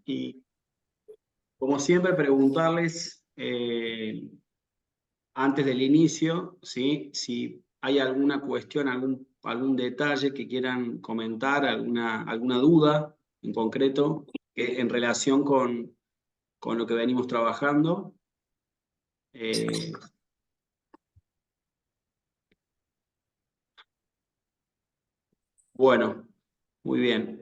y como siempre preguntarles antes del inicio, ¿sí? Si hay alguna cuestión, algún detalle que quieran comentar, alguna duda en concreto en relación con lo que venimos trabajando. Bueno, muy bien.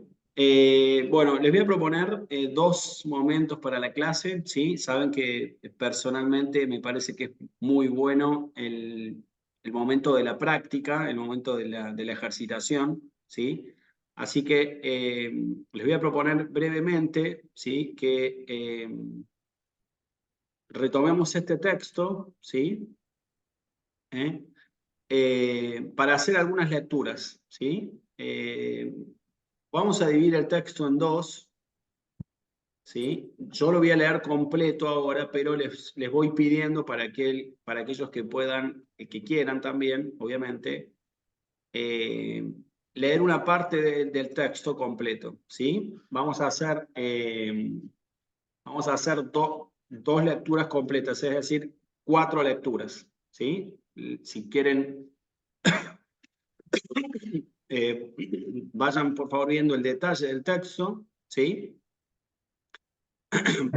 Bueno, les voy a proponer dos momentos para la clase, ¿sí? Saben que personalmente me parece que es muy bueno el momento de la práctica, el momento de la ejercitación, ¿sí? Así que les voy a proponer brevemente, ¿sí? Que retomemos este texto, ¿sí? Para hacer algunas lecturas, ¿sí? Vamos a dividir el texto en dos, ¿sí? Yo lo voy a leer completo ahora, pero les voy pidiendo para aquellos que puedan, que quieran también, obviamente, leer una parte del texto completo, ¿sí? Vamos a hacer dos lecturas completas, es decir, 4 lecturas, ¿sí? Si quieren, vayan por favor viendo el detalle del texto, ¿sí?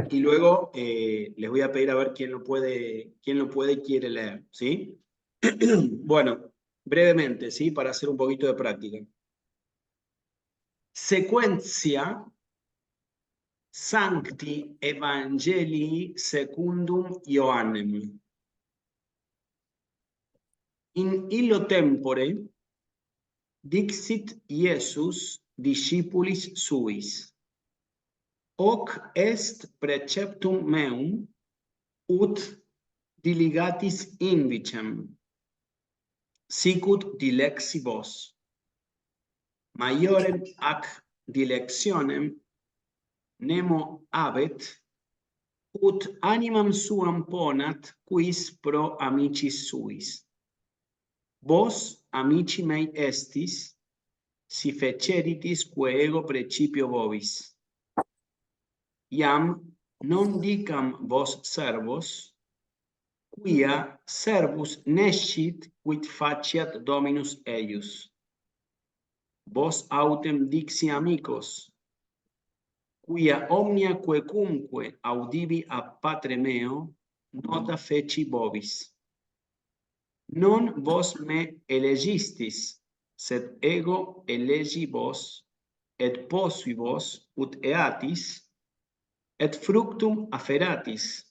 Y luego les voy a pedir a ver quién lo puede y quiere leer, ¿sí? Bueno, brevemente, ¿sí? Para hacer un poquito de práctica. Secuencia Sancti Evangelii secundum Ioannem. In illo tempore dixit Iesus discipulis suis. Hoc est preceptum meum ut diligatis invicem, sicut dilexi vos. Maiorem ac dilectionem nemo habet, ut animam suam ponat quis pro amicis suis. Vos, amici mei estis, si feceritis quae ego principio vobis. Iam non dicam vos servos, quia servus nescit quid faciat Dominus eius. Vos autem dixi amicos, quia omnia quecumque audivi a Patre meo, nota feci vobis. Non vos me elegistis, sed ego elegi vos, et posui vos ut eatis, et fructum afferatis,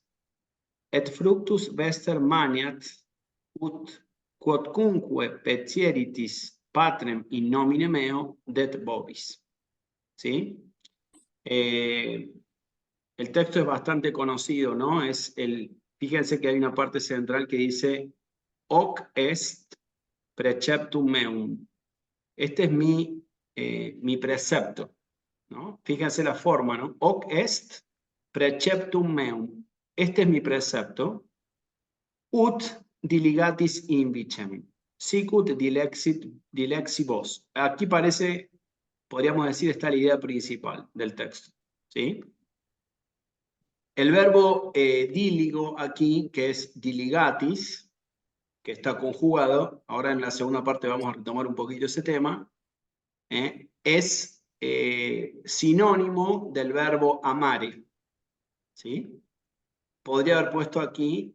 et fructus vester maniat, ut quodcunque petieritis Patrem in nomine meo, det vobis. ¿Sí? El texto es bastante conocido, ¿no? Fíjense que hay una parte central que dice, hoc est preceptum meum. Este es mi precepto, ¿no? Fíjense la forma, ¿no? Hoc est preceptum meum. Este es mi precepto. Ut diligatis invicem. Sicut dilexi vos. Aquí podríamos decir, está la idea principal del texto, ¿sí? El verbo díligo aquí, que es diligatis, que está conjugado, ahora en la segunda parte vamos a retomar un poquito ese tema, es sinónimo del verbo amare, ¿sí? Podría haber puesto aquí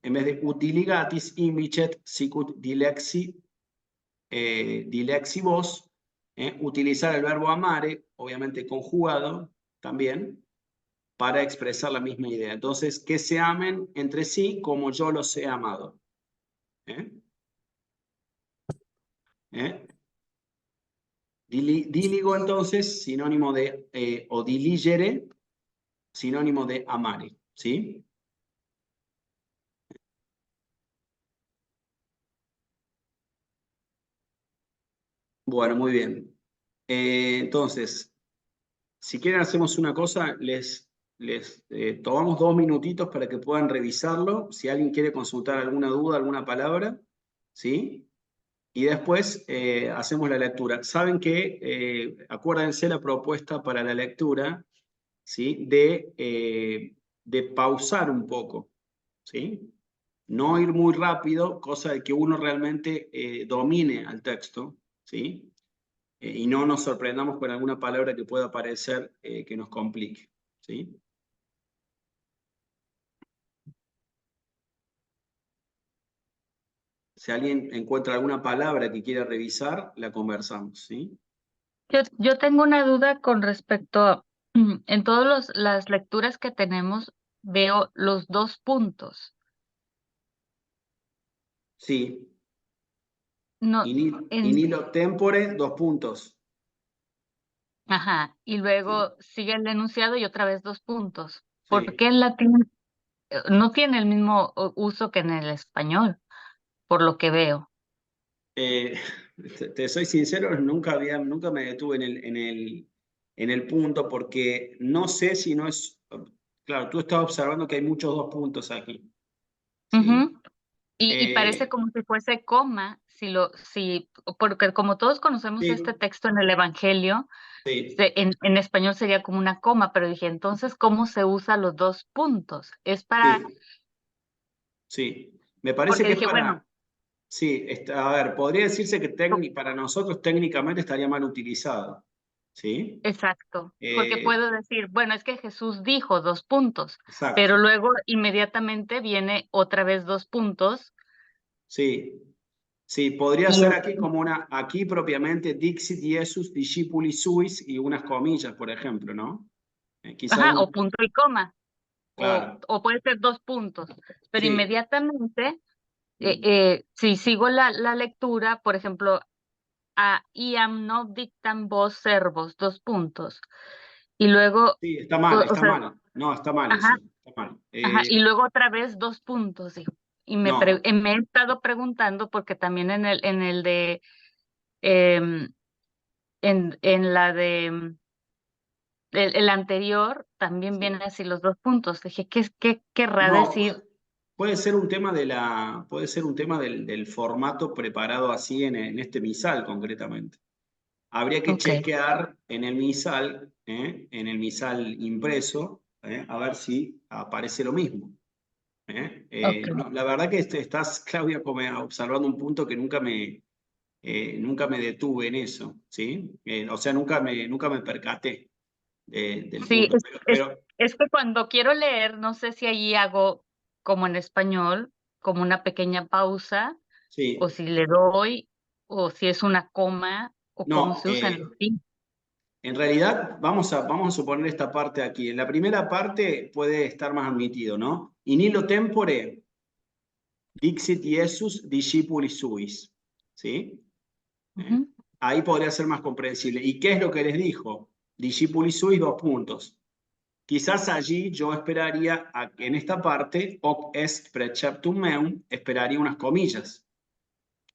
en vez de ut diligatis invicet sicut dilexi vos, utilizar el verbo amare, obviamente conjugado también, para expresar la misma idea. Entonces, que se amen entre sí como yo los he amado. Díligo, entonces, sinónimo de, o diligere, sinónimo de amare, ¿sí? Bueno, muy bien. Entonces, si quieren hacemos una cosa, les tomamos 2 minutitos para que puedan revisarlo. Si alguien quiere consultar alguna duda, alguna palabra, ¿sí? y después hacemos la lectura. Saben que, acuérdense la propuesta para la lectura, ¿sí? De pausar un poco, ¿sí? No ir muy rápido, cosa de que uno realmente domine al texto, ¿sí? Y no nos sorprendamos con alguna palabra que pueda aparecer que nos complique, ¿sí? Si alguien encuentra alguna palabra que quiera revisar, la conversamos, ¿sí? Yo tengo una duda con respecto a, en todas las lecturas que tenemos, veo los dos puntos. Sí. No, In illo tempore, dos puntos. ajá, y Sí. luego sigue el enunciado y otra vez dos puntos. ¿Por Sí. qué en latín no tiene el mismo uso que en el español, por lo que veo? Eh, te soy sincero, nunca me detuve en el punto porque no sé si no es... Claro, tú estás observando que hay muchos dos puntos aquí, ¿sí? Ujú. Y parece Eh, como si fuese coma, porque como todos conocemos este sí, texto en el Evangelio, sí, en español sería como una coma, pero dije, entonces, ¿cómo se usa los dos puntos? Es para, sí, sí. Me parece porque que es dije, bueno, para... Sí, a ver, podría decirse que para nosotros técnicamente estaría mal utilizado, ¿sí? exacto, porque Eh, puedo decir, bueno, es que Jesús dijo dos puntos, exacto, pero luego inmediatamente viene otra vez dos puntos sí. Sí, podría y ser aquí como una, aquí propiamente Dixit Jesus discipuli suis y unas comillas, por ejemplo, ¿no? Quizá ajá, uno, o punto y coma, claro, o puede ser dos puntos, pero sí. inmediatamente, Mm. si sigo la lectura, por ejemplo, a iam no dictam vos servos, dos puntos, y luego, Sí, está mal, o está sea, mal. No, está mal ajá, eso, está mal. ajá, y luego otra vez dos puntos, digo. Y No, me he estado preguntando, porque también en el de, em, en la de, el anterior, también sí. vienen así los dos puntos. Dije, ¿qué querrá No, decir? puede ser un tema puede ser un tema del formato preparado así en este misal concretamente. Habría que Ok, chequear en el misal impreso, a ver si aparece lo mismo. ok. No, la verdad que estás, Claudia, como observando un punto que nunca me detuve en eso, ¿sí? O sea, nunca me percaté del Sí, punto. Pero es que cuando quiero leer, no sé si allí hago como en español, como una pequeña pausa, o sí, si le doy, o si es una coma, o cómo no, se usa en latín. en realidad vamos a suponer esta parte aquí. En la primera parte puede estar más admitido, ¿no? In illo tempore dixit Jesus discipuli suis, ¿sí? ¿Eh? Ujú, Ahí podría ser más comprensible. ¿Y qué es lo que les dijo? Discipuli suis, dos puntos. Quizás allí yo esperaría que en esta parte, hoc est preceptum meum, esperaría unas comillas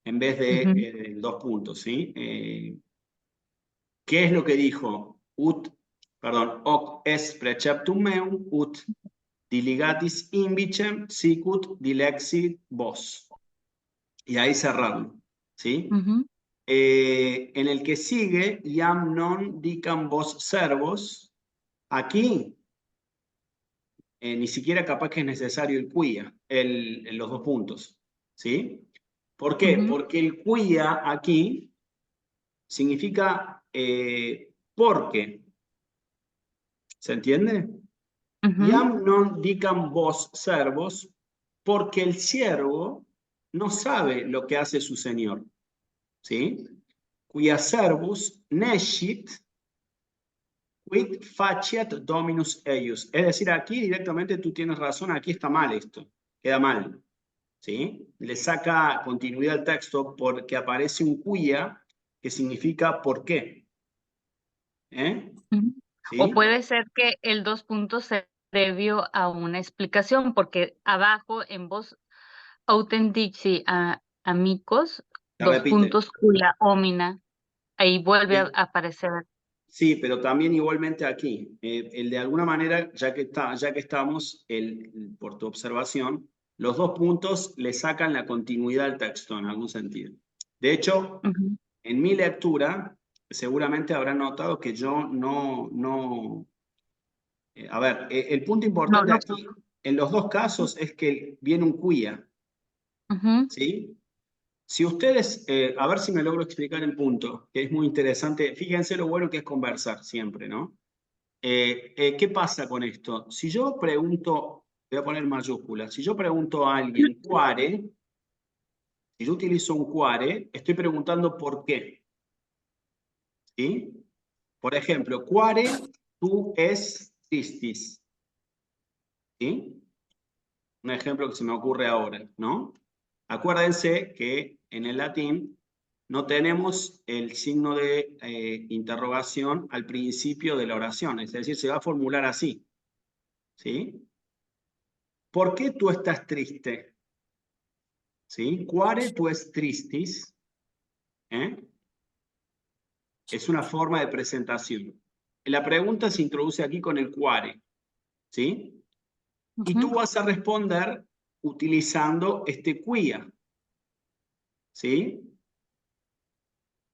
en vez de ujú, dos puntos, ¿sí? ¿Qué es lo que dijo? Hoc est preceptum meum, ut diligatis invicem, sicut dilexit vos. Y ahí cerrarlo, ¿sí? ujú, En el que sigue, iam non dicam vos servos, aquí ni siquiera capaz que es necesario el quia, los dos puntos, ¿sí? ¿Por qué? ujú, Porque el quia aquí significa porque, ¿se entiende? ujú, Iam non dicam vos servos, porque el siervo no sabe lo que hace su señor, ¿sí? Quia servus nescit quid faciat dominus eius. Es decir, aquí directamente tú tienes razón, aquí está mal esto, queda mal, ¿sí? Le saca continuidad al texto porque aparece un cuya que significa por qué, ujú. O ¿sí? puede ser que el dos puntos sea previo a una explicación, porque abajo en voz autentici amicos, Se dos repite. puntos cuya omina, ahí vuelve a Sí, aparecer. sí, pero también igualmente aquí, el de alguna manera, ya que estamos, por tu observación, los dos puntos le sacan la continuidad al texto en algún sentido. De hecho, Ujú. en mi lectura, seguramente habrán notado que yo no. A ver, el punto No, importante no. aquí, en los dos casos, es que viene un quia, Ujú, ¿sí? Si ustedes, a ver si me logro explicar el punto, que es muy interesante. Fíjense lo bueno que es conversar siempre, ¿no? ¿Qué pasa con esto? Si yo pregunto, voy a poner mayúsculas, si yo pregunto a alguien, quare, si yo utilizo un quare, estoy preguntando por qué, ¿sí? Por ejemplo, quare tu es tristis, ¿sí? Un ejemplo que se me ocurre ahora, ¿no? Acuérdense que en el latín no tenemos el signo de interrogación al principio de la oración, es decir, se va a formular así, ¿sí? ¿Por qué tú estás triste? ¿Sí? Quare tu es tristis, ¿eh? Es una forma de presentación. La pregunta se introduce aquí con el quare, ¿sí? Y tú ujú, vas a responder utilizando este quia, ¿sí?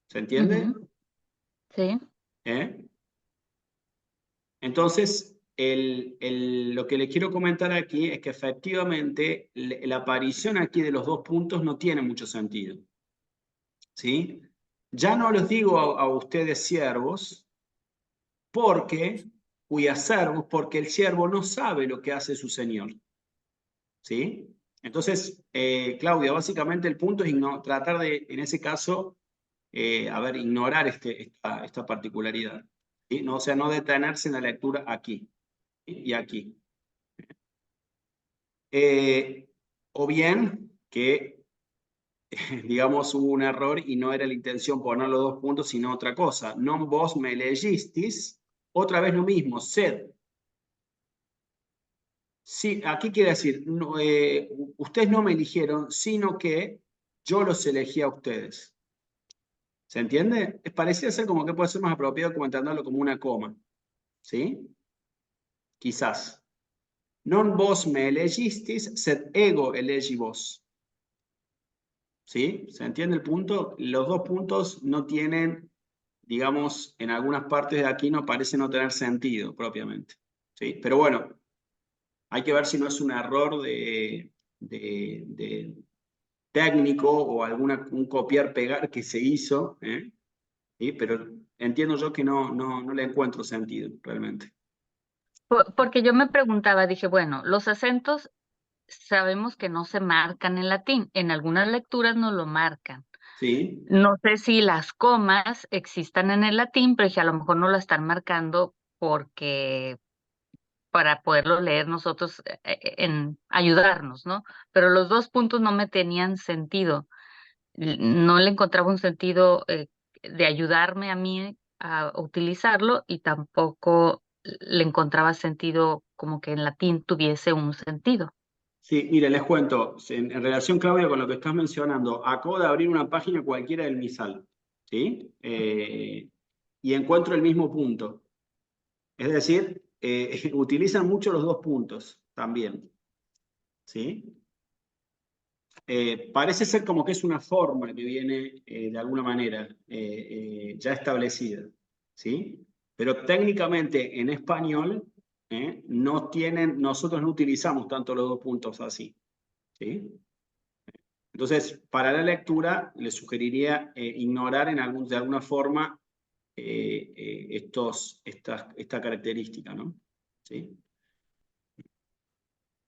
¿Se entiende? ujú. Sí. ¿Eh? Entonces, lo que le quiero comentar aquí es que efectivamente la aparición aquí de los dos puntos no tiene mucho sentido, ¿sí? Ya no les digo a ustedes siervos, porque, cuyas servos, porque el siervo no sabe lo que hace su señor, ¿sí? Entonces, Claudia, básicamente el punto es tratar de, en ese caso, ignorar esta particularidad, ¿sí? No, o sea, no detenerse en la lectura aquí y aquí. O bien que, digamos, hubo un error y no era la intención poner los dos puntos, sino otra cosa. Non vos me legistis, otra vez lo mismo, sed. Sí, aquí quiere decir, no, ustedes no me eligieron, sino que yo los elegí a ustedes. ¿Se entiende? Parecía ser como que puede ser más apropiado comentándolo como una coma. ¿Sí? Quizás. Non vos me elegistis, sed ego elegi vos. ¿Sí? ¿Se entiende el punto? Los dos puntos no tienen, digamos, en algunas partes de aquí no parece no tener sentido propiamente. ¿Sí? Pero bueno, hay que ver si no es un error de técnico o un copiar-pegar que se hizo, ¿eh? ¿Sí? Pero entiendo yo que no le encuentro sentido realmente. Porque yo me preguntaba, dije, bueno, los acentos sabemos que no se marcan en latín, en algunas lecturas no lo marcan. ¿Sí? No sé si las comas existan en el latín, pero dije, a lo mejor no la están marcando porque para poderlo leer nosotros en ayudarnos, ¿no? Pero los dos puntos no me tenían sentido. No le encontraba un sentido de ayudarme a mí a utilizarlo y tampoco le encontraba sentido como que en latín tuviese un sentido. Sí, mire, les cuento, en relación, Claudia, con lo que estás mencionando, acabo de abrir una página cualquiera del MISAL, ¿sí? Y encuentro el mismo punto. Es decir, utilizan mucho los dos puntos también, ¿sí? Parece ser como que es una forma que viene de alguna manera ya establecida, ¿sí? Pero técnicamente en español nosotros no utilizamos tanto los dos puntos así, ¿sí? Entonces, para la lectura, les sugeriría ignorar de alguna forma esta característica, ¿no? ¿Sí?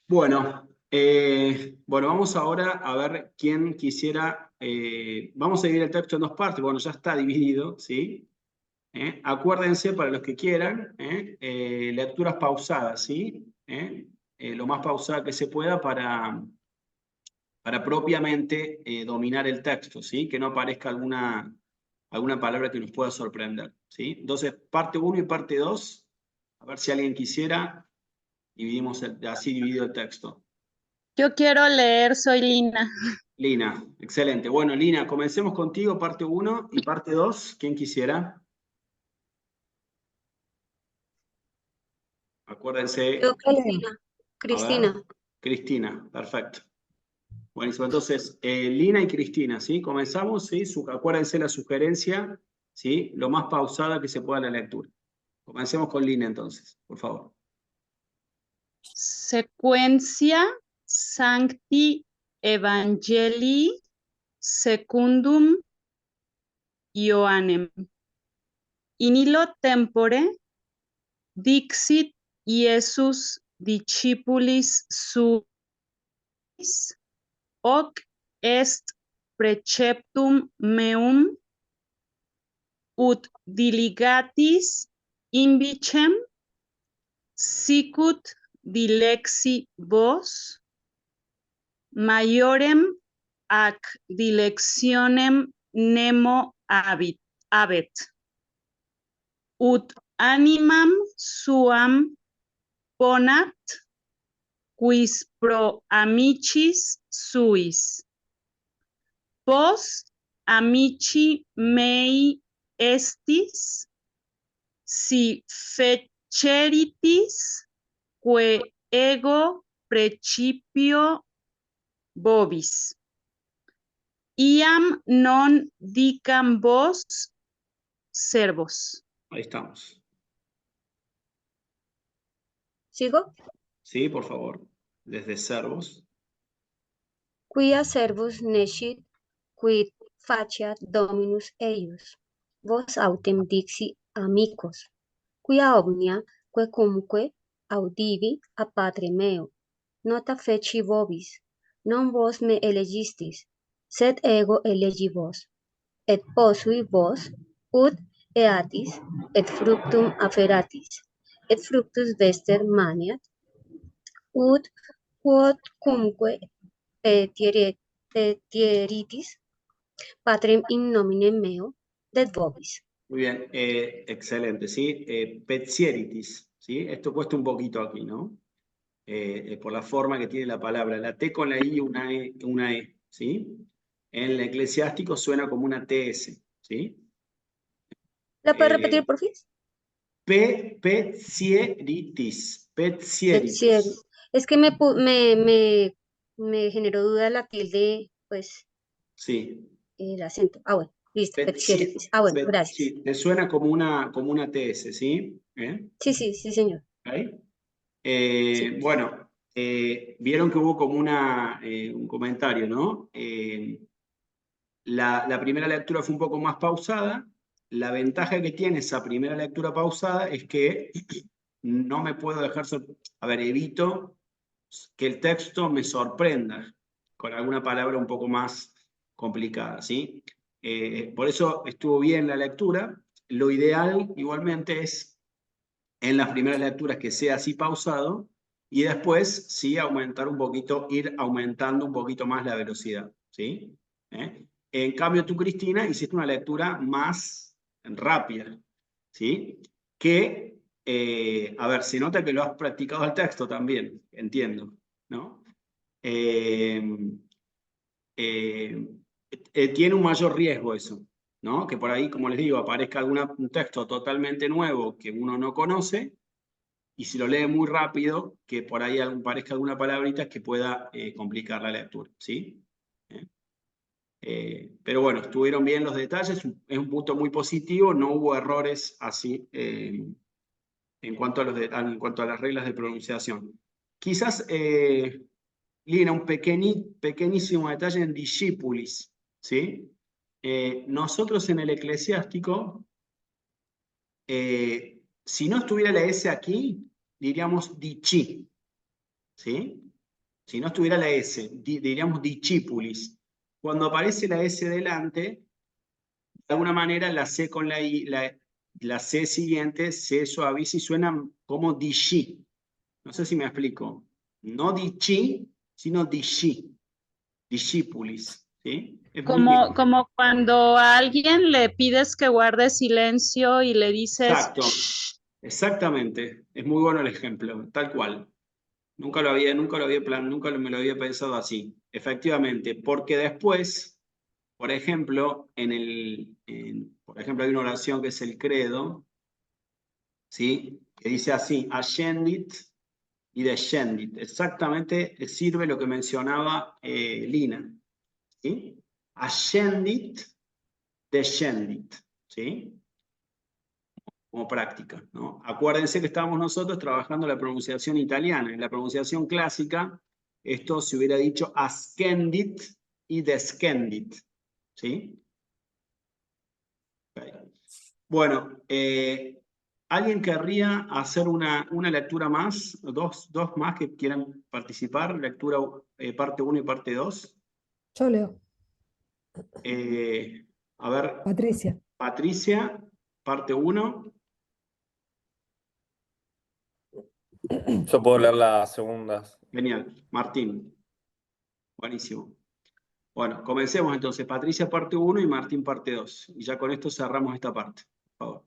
Bueno, vamos ahora a ver quién quisiera. Vamos a dividir el texto en dos partes. Bueno, ya está dividido, ¿sí? Acuérdense, para los que quieran, lecturas pausadas, ¿sí? Lo más pausada que se pueda para propiamente dominar el texto, ¿sí? Que no aparezca alguna palabra que nos pueda sorprender, ¿sí? Entonces, parte 1 y parte 2, a ver si alguien quisiera, dividimos así dividido el texto. Yo quiero leer, soy Lina. Lina, excelente. Bueno, Lina, comencemos contigo, parte 1 y parte 2. ¿Quién quisiera? Acuérdense, Yo, Cristina. a ver, Cristina. Cristina, perfecto. Buenísimo. Entonces, Lina y Cristina, ¿sí? Comenzamos, ¿sí? Acuérdense la sugerencia, ¿sí? Lo más pausada que se pueda la lectura. Comencemos con Lina entonces, por favor. Sequentia Sancti Evangelii Secundum Ioannem. In illo tempore dixit Iesus discipulis suis, hoc est preceptum meum, ut diligatis invicem, sicut dilexi vos, maiorem ac dilectionem nemo habet, ut animam suam ponat, quis pro amicis suis. Vos amici mei estis, si feceritis, que ego principio vobis. Iam non dicam vos servos. Ahí estamos. ¿Sigo? Sí, por favor. Desde Servos. Quia servus nescit, quid faciat dominus eius. Vos autem dixi amicos, quia omnia quecumque audivi a patre meo. Nota feci vobis, non vos me elegistis, sed ego elegi vos, et posui vos, ut eatis, et fructum aferatis, et fructus vester maniat, ut quodcumque petieritis, patrem in nomine meo, det vobis. Muy bien, excelente, ¿sí? Petsieritis, ¿sí? Esto cuesta un poquito aquí, ¿no? Por la forma que tiene la palabra. La T con la I y una E, ¿sí? En el eclesiástico suena como una TS, ¿sí? ¿La puedes repetir, por fin? Petsieritis, Petsieritis. Es que me generó duda la tilde, pues, Sí. el acento. Ah, bueno, listo, petsieritis. Ah, bueno, gracias. Sí, te suena como una TS, ¿sí? Sí, señor. ¿Ahí? Sí. Bueno, vieron que hubo como un comentario, ¿no? La primera lectura fue un poco más pausada. La ventaja que tiene esa primera lectura pausada es que no me puedo dejar, a ver, evito que el texto me sorprenda con alguna palabra un poco más complicada, ¿sí? Por eso estuvo bien la lectura. Lo ideal igualmente es en las primeras lecturas que sea así pausado y después sí aumentar un poquito, ir aumentando un poquito más la velocidad, ¿sí? En cambio tú, Cristina, hiciste una lectura más rápida, ¿sí? Que, a ver, se nota que lo has practicado el texto también, entiendo, ¿no? Tiene un mayor riesgo eso, ¿no? Que por ahí, como les digo, aparezca un texto totalmente nuevo que uno no conoce y si lo lee muy rápido, que por ahí parezca alguna palabrita que pueda complicar la lectura, ¿sí? Pero bueno, estuvieron bien los detalles, es un punto muy positivo, no hubo errores así en cuanto a las reglas de pronunciación. Quizás, Lina, un pequeñísimo detalle en discipulis, ¿sí? Nosotros en el eclesiástico, si no estuviera la S aquí, diríamos dici, ¿sí? Si no estuviera la S, diríamos discipulis. Cuando aparece la S delante, de alguna manera la C con la I, la C siguiente se suaviza y suena como dici. No sé si me explico. No dici, sino dici. Discipulis, ¿sí? Como cuando a alguien le pides que guarde silencio y le dices, Exacto, "Shh". exactamente. Es muy bueno el ejemplo, tal cual. Nunca me lo había pensado así. Efectivamente, porque después, por ejemplo, por ejemplo, hay una oración que es el credo, ¿sí? Que dice así, ascendit y descendit. Exactamente sirve lo que mencionaba Lina. ¿Sí? Ascendit, descendit. ¿Sí? Como práctica, ¿no? Acuérdense que estábamos nosotros trabajando la pronunciación italiana. En la pronunciación clásica, esto se hubiera dicho ascendit y descendit. ¿Sí? Okay. Bueno, ¿alguien querría hacer una lectura más? Dos más que quieran participar. Lectura parte 1 y parte 2. Yo leo. A ver, Patricia. Patricia, parte 1. Yo puedo leer las segundas. Genial. Martín. Buenísimo. Bueno, comencemos entonces. Patricia parte 1 y Martín parte 2. Y ya con esto cerramos esta parte. Por favor.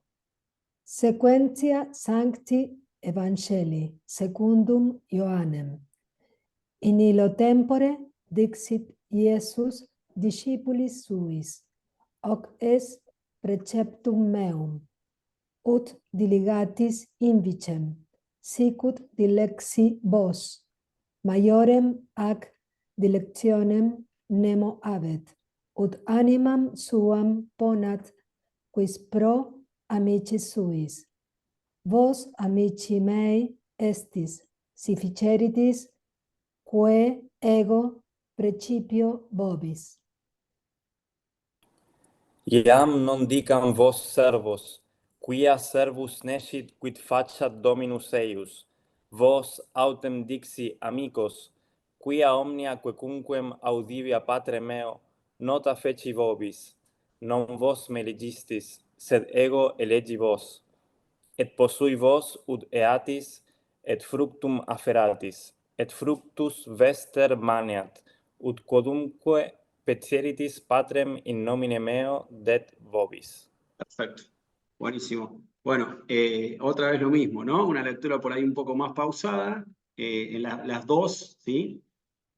Sequentia Sancti Evangelii secundum Ioannem. In illo tempore dixit Iesus discipulis suis, hoc est preceptum meum, ut diligatis invicem, sicut dilexi vos, maiorem ac dilectionem nemo habet, ut animam suam ponat, quis pro amicis suis. Vos, amici mei, estis, si ficeritis, quae ego principio vobis. Iam non dicam vos servos, quia servus nescit quid faciat Dominus eius. Vos autem dixi amicos, quia omnia quecunquem audivia patre meo, nota feci vobis. Non vos me legistis, sed ego elegi vos. Et posui vos ut eatis, et fructum afferatis, et fructus vester maneat, ut quodumque petieritis patrem in nomine meo det vobis. Perfecto. Buenísimo. Bueno, otra vez lo mismo, ¿no? Una lectura por ahí un poco más pausada. En las dos, ¿sí?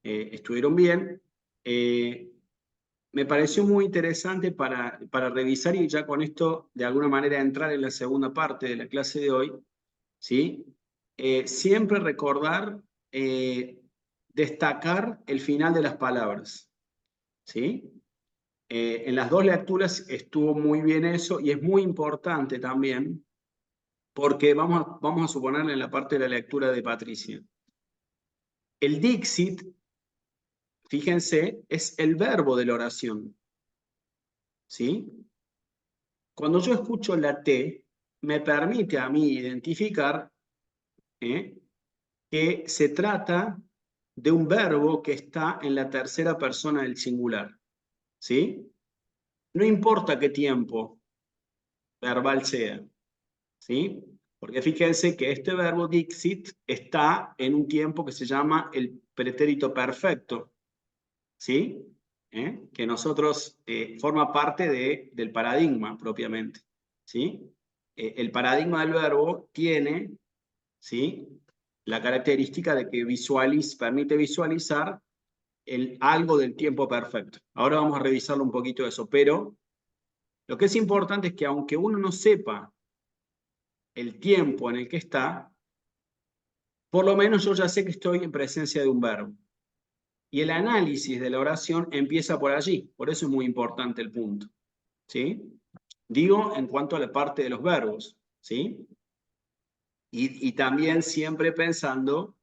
Estuvieron bien. Me pareció muy interesante para revisar y ya con esto, de alguna manera, entrar en la segunda parte de la clase de hoy, ¿sí? Siempre recordar, destacar el final de las palabras, ¿sí? En las dos lecturas estuvo muy bien eso y es muy importante también porque vamos a suponer en la parte de la lectura de Patricia. El Dixit, fíjense, es el verbo de la oración, ¿sí? Cuando yo escucho la T, me permite a mí identificar que se trata de un verbo que está en la tercera persona del singular, ¿sí? No importa qué tiempo verbal sea, ¿sí? Porque fíjense que este verbo dixit está en un tiempo que se llama el pretérito perfecto, ¿sí? Que nosotros forma parte del paradigma propiamente, ¿sí? El paradigma del verbo tiene, ¿sí? La característica de que permite visualizar algo del tiempo perfecto. Ahora vamos a revisarlo un poquito eso, pero lo que es importante es que aunque uno no sepa el tiempo en el que está, por lo menos yo ya sé que estoy en presencia de un verbo. Y el análisis de la oración empieza por allí, por eso es muy importante el punto, ¿sí? Digo en cuanto a la parte de los verbos, ¿sí? Y también siempre pensando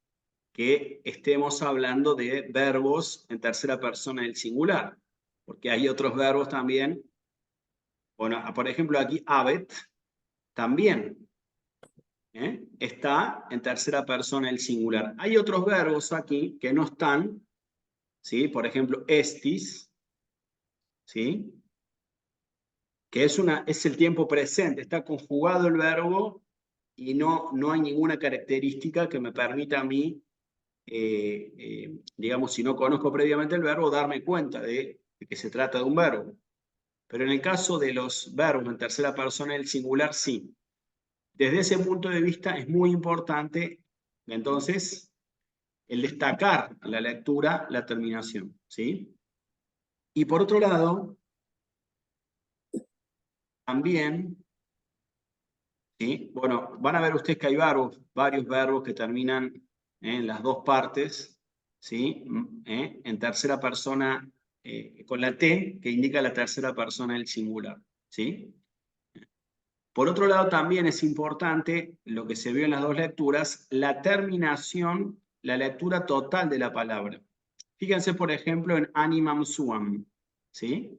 que estemos hablando de verbos en tercera persona del singular, porque hay otros verbos también. Bueno, por ejemplo aquí habet también está en tercera persona del singular. Hay otros verbos aquí que no están, ¿sí? Por ejemplo estis, ¿sí? Que es el tiempo presente, está conjugado el verbo y no hay ninguna característica que me permita a mí, digamos, si no conozco previamente el verbo, darme cuenta de que se trata de un verbo. Pero en el caso de los verbos en tercera persona del singular, sí. Desde ese punto de vista es muy importante, entonces, el destacar en la lectura la terminación, ¿sí? Y por otro lado, también, ¿sí? Bueno, van a ver ustedes que hay varios verbos que terminan en las dos partes, ¿sí? En tercera persona, con la T, que indica la tercera persona del singular, ¿sí? Por otro lado, también es importante, lo que se vio en las dos lecturas, la terminación, la lectura total de la palabra. Fíjense, por ejemplo, en animam suam, ¿sí?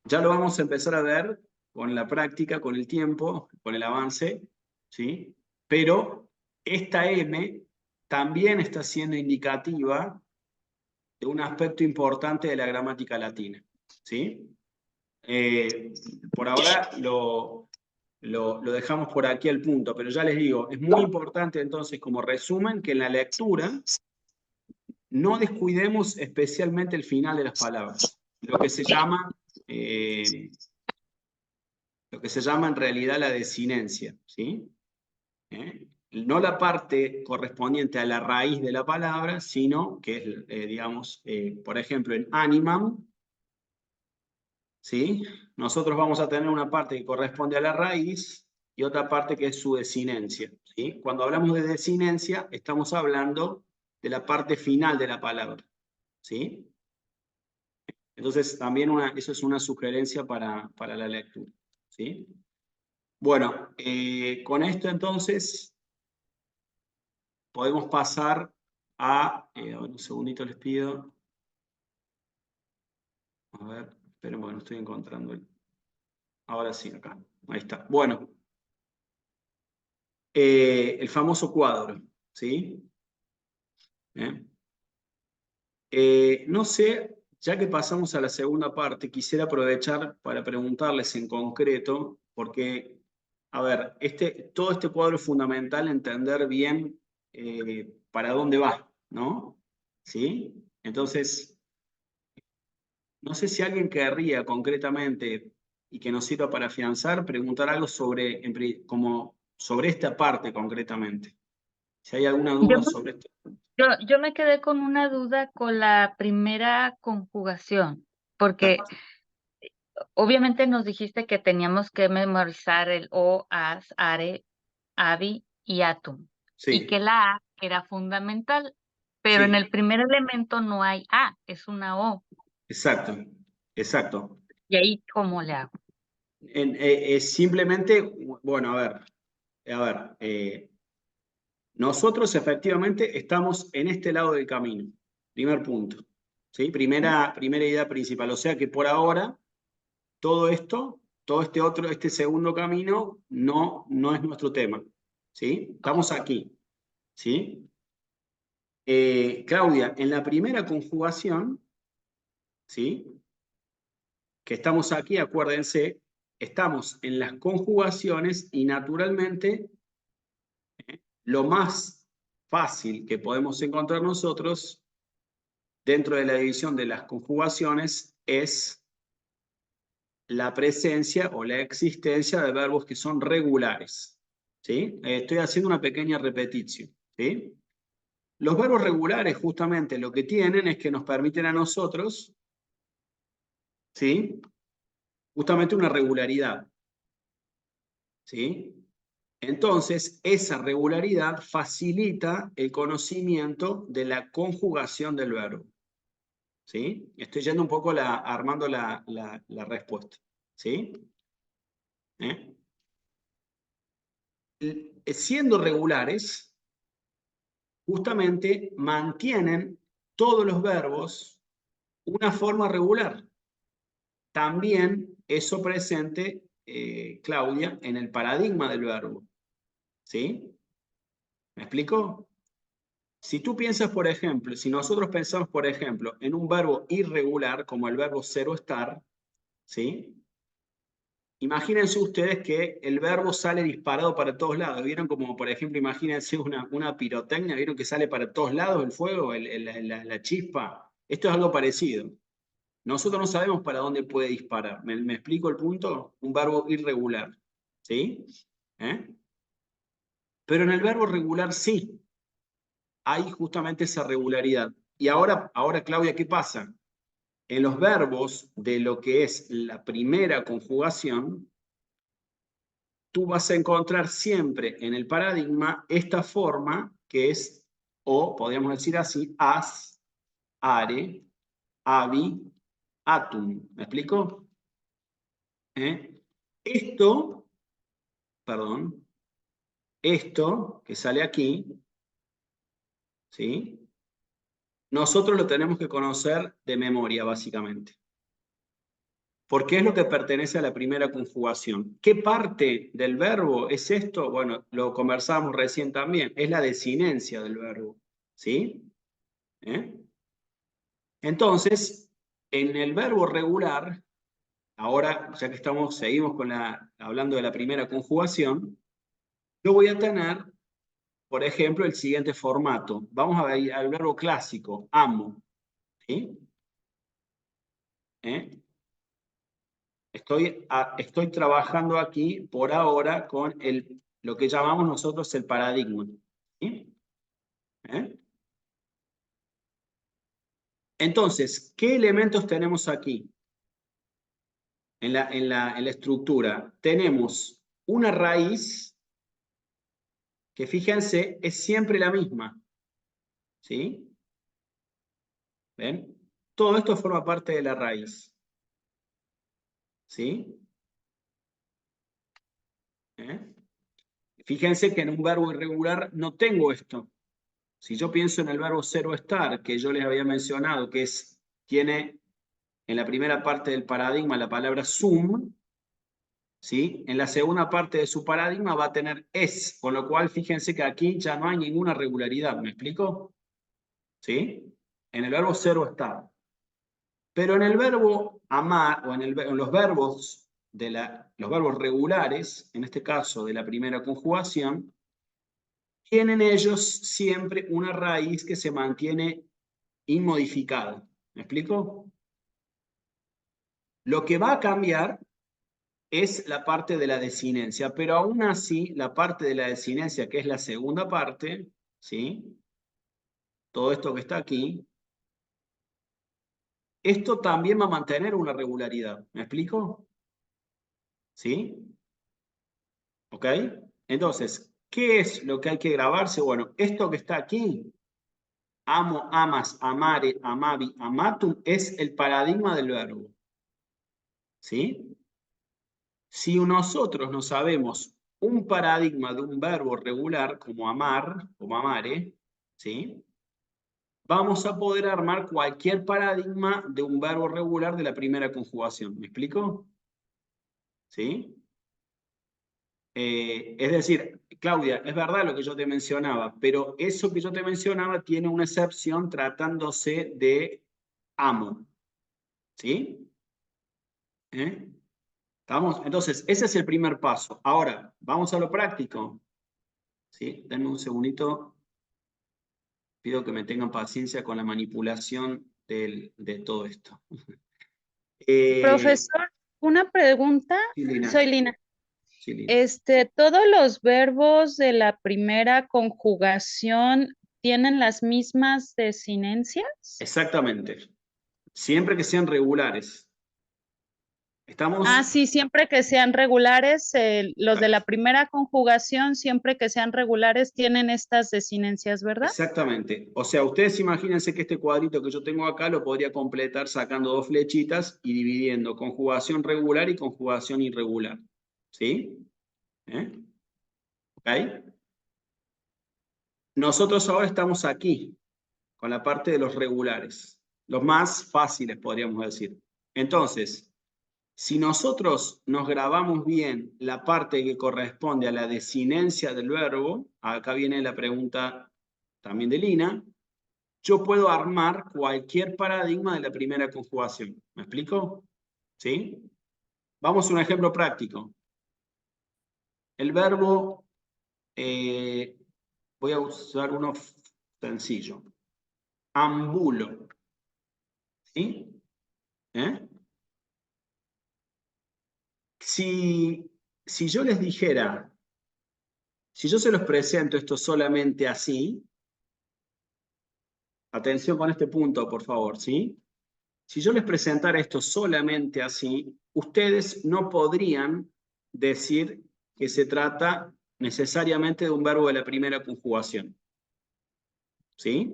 Ya lo vamos a empezar a ver con la práctica, con el tiempo, con el avance, ¿sí? Pero esta M también está siendo indicativa de un aspecto importante de la gramática latina, ¿sí? Por ahora lo dejamos por aquí al punto, pero ya les digo, es muy importante entonces como resumen que en la lectura no descuidemos especialmente el final de las palabras, lo que se llama en realidad la desinencia, ¿sí? No la parte correspondiente a la raíz de la palabra, sino que es, digamos, por ejemplo, en animam, ¿sí? Nosotros vamos a tener una parte que corresponde a la raíz y otra parte que es su desinencia, ¿sí? Cuando hablamos de desinencia, estamos hablando de la parte final de la palabra, ¿sí? Entonces, también eso es una sugerencia para la lectura, ¿sí? Bueno, con esto entonces podemos pasar a ver, un segundito les pido. A ver, esperen, bueno, estoy encontrando ahora sí, acá. Ahí está. Bueno, el famoso cuadro, ¿sí? No sé, ya que pasamos a la segunda parte, quisiera aprovechar para preguntarles en concreto, porque, a ver, todo este cuadro es fundamental entender bien para dónde va, ¿no? ¿Sí? Entonces, no sé si alguien querría concretamente y que nos sirva para afianzar, preguntar algo sobre esta parte concretamente. Si hay alguna duda sobre esto. Yo me quedé con una duda con la primera conjugación, porque obviamente nos dijiste que teníamos que memorizar el o, as, are, abi y atum, Sí. y que la A era fundamental, pero Sí. en el primer elemento no hay A, es una O. Exacto, exacto. ¿Y ahí cómo le hago? Simplemente, bueno, a ver, nosotros efectivamente estamos en este lado del camino, primer punto, ¿sí? Primera idea principal, o sea que por ahora todo esto, este segundo camino no es nuestro tema, ¿sí? Estamos aquí, ¿sí? Claudia, en la primera conjugación, ¿sí? Que estamos aquí, acuérdense, estamos en las conjugaciones y naturalmente lo más fácil que podemos encontrar nosotros dentro de la división de las conjugaciones es la presencia o la existencia de verbos que son regulares, ¿sí? Estoy haciendo una pequeña repetición, ¿sí? Los verbos regulares justamente lo que tienen es que nos permiten a nosotros, ¿sí? Justamente una regularidad, ¿sí? Entonces, esa regularidad facilita el conocimiento de la conjugación del verbo, ¿sí? Estoy yendo un poco armando la respuesta, ¿sí? Siendo regulares, justamente mantienen todos los verbos una forma regular. También eso presente, Claudia, en el paradigma del verbo, ¿sí? ¿Me explico? Si tú piensas, por ejemplo, si nosotros pensamos, por ejemplo, en un verbo irregular, como el verbo ser o estar, ¿sí? Imagínense ustedes que el verbo sale disparado para todos lados. ¿Vieron como, por ejemplo, imagínense una pirotecnia? ¿Vieron que sale para todos lados el fuego, la chispa? Esto es algo parecido. Nosotros no sabemos para dónde puede disparar. ¿Me explico el punto? Un verbo irregular, ¿sí? Pero en el verbo regular sí. Hay justamente esa regularidad. Y ahora, Claudia, ¿qué pasa? En los verbos de lo que es la primera conjugación, tú vas a encontrar siempre en el paradigma esta forma que es, o podríamos decir así, as, are, abi, atum. ¿Me explico? Esto, perdón, esto que sale aquí, ¿sí? Nosotros lo tenemos que conocer de memoria, básicamente. Porque es lo que pertenece a la primera conjugación. ¿Qué parte del verbo es esto? Bueno, lo conversamos recién también. Es la desinencia del verbo. ¿Sí? Entonces, en el verbo regular, ahora ya que seguimos hablando de la primera conjugación, yo voy a tener, por ejemplo, el siguiente formato. Vamos a ver al verbo clásico, amo. ¿Sí? Estoy trabajando aquí por ahora con lo que llamamos nosotros el paradigma. ¿Sí? Entonces, ¿qué elementos tenemos aquí? En la estructura. Tenemos una raíz que, fíjense, es siempre la misma. ¿Sí? ¿Ven? Todo esto forma parte de la raíz. ¿Sí? Fíjense que en un verbo irregular no tengo esto. Si yo pienso en el verbo ser o estar, que yo les había mencionado, que tiene en la primera parte del paradigma la palabra sum, ¿sí? En la segunda parte de su paradigma va a tener es, con lo cual fíjense que aquí ya no hay ninguna regularidad, ¿me explico? ¿Sí? En el verbo ser o estar. Pero en el verbo amar, o en los verbos los verbos regulares, en este caso de la primera conjugación, tienen ellos siempre una raíz que se mantiene inmodificada. ¿Me explico? Lo que va a cambiar es la parte de la desinencia, pero aún así la parte de la desinencia, que es la segunda parte, ¿sí? Todo esto que está aquí, esto también va a mantener una regularidad. ¿Me explico? ¿Sí? ¿Ok? Entonces, ¿qué es lo que hay que grabarse? Bueno, esto que está aquí, amo, amas, amare, amavi, amatum, es el paradigma del verbo. ¿Sí? Si nosotros no sabemos un paradigma de un verbo regular, como amar, como amare, ¿sí? Vamos a poder armar cualquier paradigma de un verbo regular de la primera conjugación. ¿Me explico? ¿Sí? Es decir, Claudia, es verdad lo que yo te mencionaba, pero eso que yo te mencionaba tiene una excepción tratándose de amo. ¿Sí? ¿Estamos? Entonces, ese es el primer paso. Ahora, vamos a lo práctico. ¿Sí? Denme un segundito. Pido que me tengan paciencia con la manipulación de todo esto. Profesor, una pregunta. Sí, Lina. Soy Lina. Sí, Lina. ¿Todos los verbos de la primera conjugación tienen las mismas desinencias? Exactamente. Siempre que sean regulares. Estamos... Ah, sí, siempre que sean regulares, los de la primera conjugación, siempre que sean regulares, tienen estas desinencias, ¿verdad? Exactamente. O sea, ustedes imagínense que este cuadrito que yo tengo acá lo podría completar sacando dos flechitas y dividiendo conjugación regular y conjugación irregular. ¿Sí? ¿Ok? Nosotros ahora estamos aquí, con la parte de los regulares. Los más fáciles, podríamos decir. Entonces, si nosotros nos grabamos bien la parte que corresponde a la desinencia del verbo, acá viene la pregunta también de Lina, yo puedo armar cualquier paradigma de la primera conjugación. ¿Me explico? ¿Sí? Vamos a un ejemplo práctico. El verbo, voy a usar uno sencillo. Ambulo. ¿Sí? Si yo les dijera, si yo se los presento esto solamente así, atención con este punto, por favor, ¿sí? Si yo les presentara esto solamente así, ustedes no podrían decir que se trata necesariamente de un verbo de la primera conjugación. ¿Sí?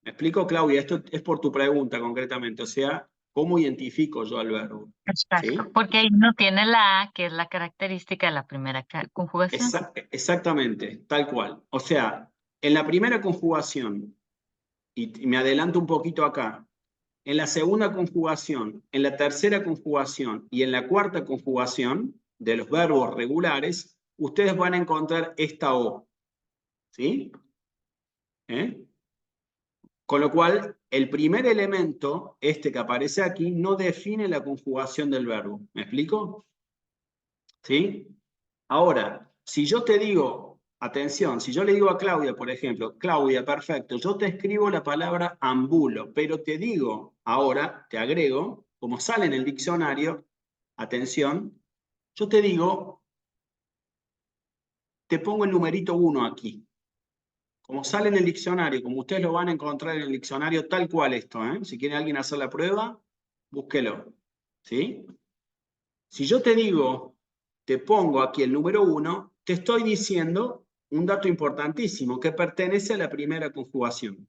¿Me explico, Claudia? Esto es por tu pregunta concretamente, o sea, ¿cómo identifico yo al verbo? ¿Sí? Exacto, porque ahí no tiene la A, que es la característica de la primera conjugación. Exactamente, tal cual. O sea, en la primera conjugación, y me adelanto un poquito acá, en la segunda conjugación, en la tercera conjugación y en la cuarta conjugación de los verbos regulares, ustedes van a encontrar esta O. ¿Sí? ¿Eh? Con lo cual, el primer elemento, este que aparece aquí, no define la conjugación del verbo. ¿Me explico? ¿Sí? Ahora, si yo te digo, atención, si yo le digo a Claudia, por ejemplo, Claudia, perfecto, yo te escribo la palabra ambulo, pero te digo, ahora, te agrego, como sale en el diccionario, atención, yo te digo, te pongo el numerito 1 aquí. Como sale en el diccionario, como ustedes lo van a encontrar en el diccionario tal cual esto, ¿eh? Si quiere alguien hacer la prueba, búsquelo. ¿Sí? Si yo te digo, te pongo aquí el número 1, te estoy diciendo un dato importantísimo que pertenece a la primera conjugación.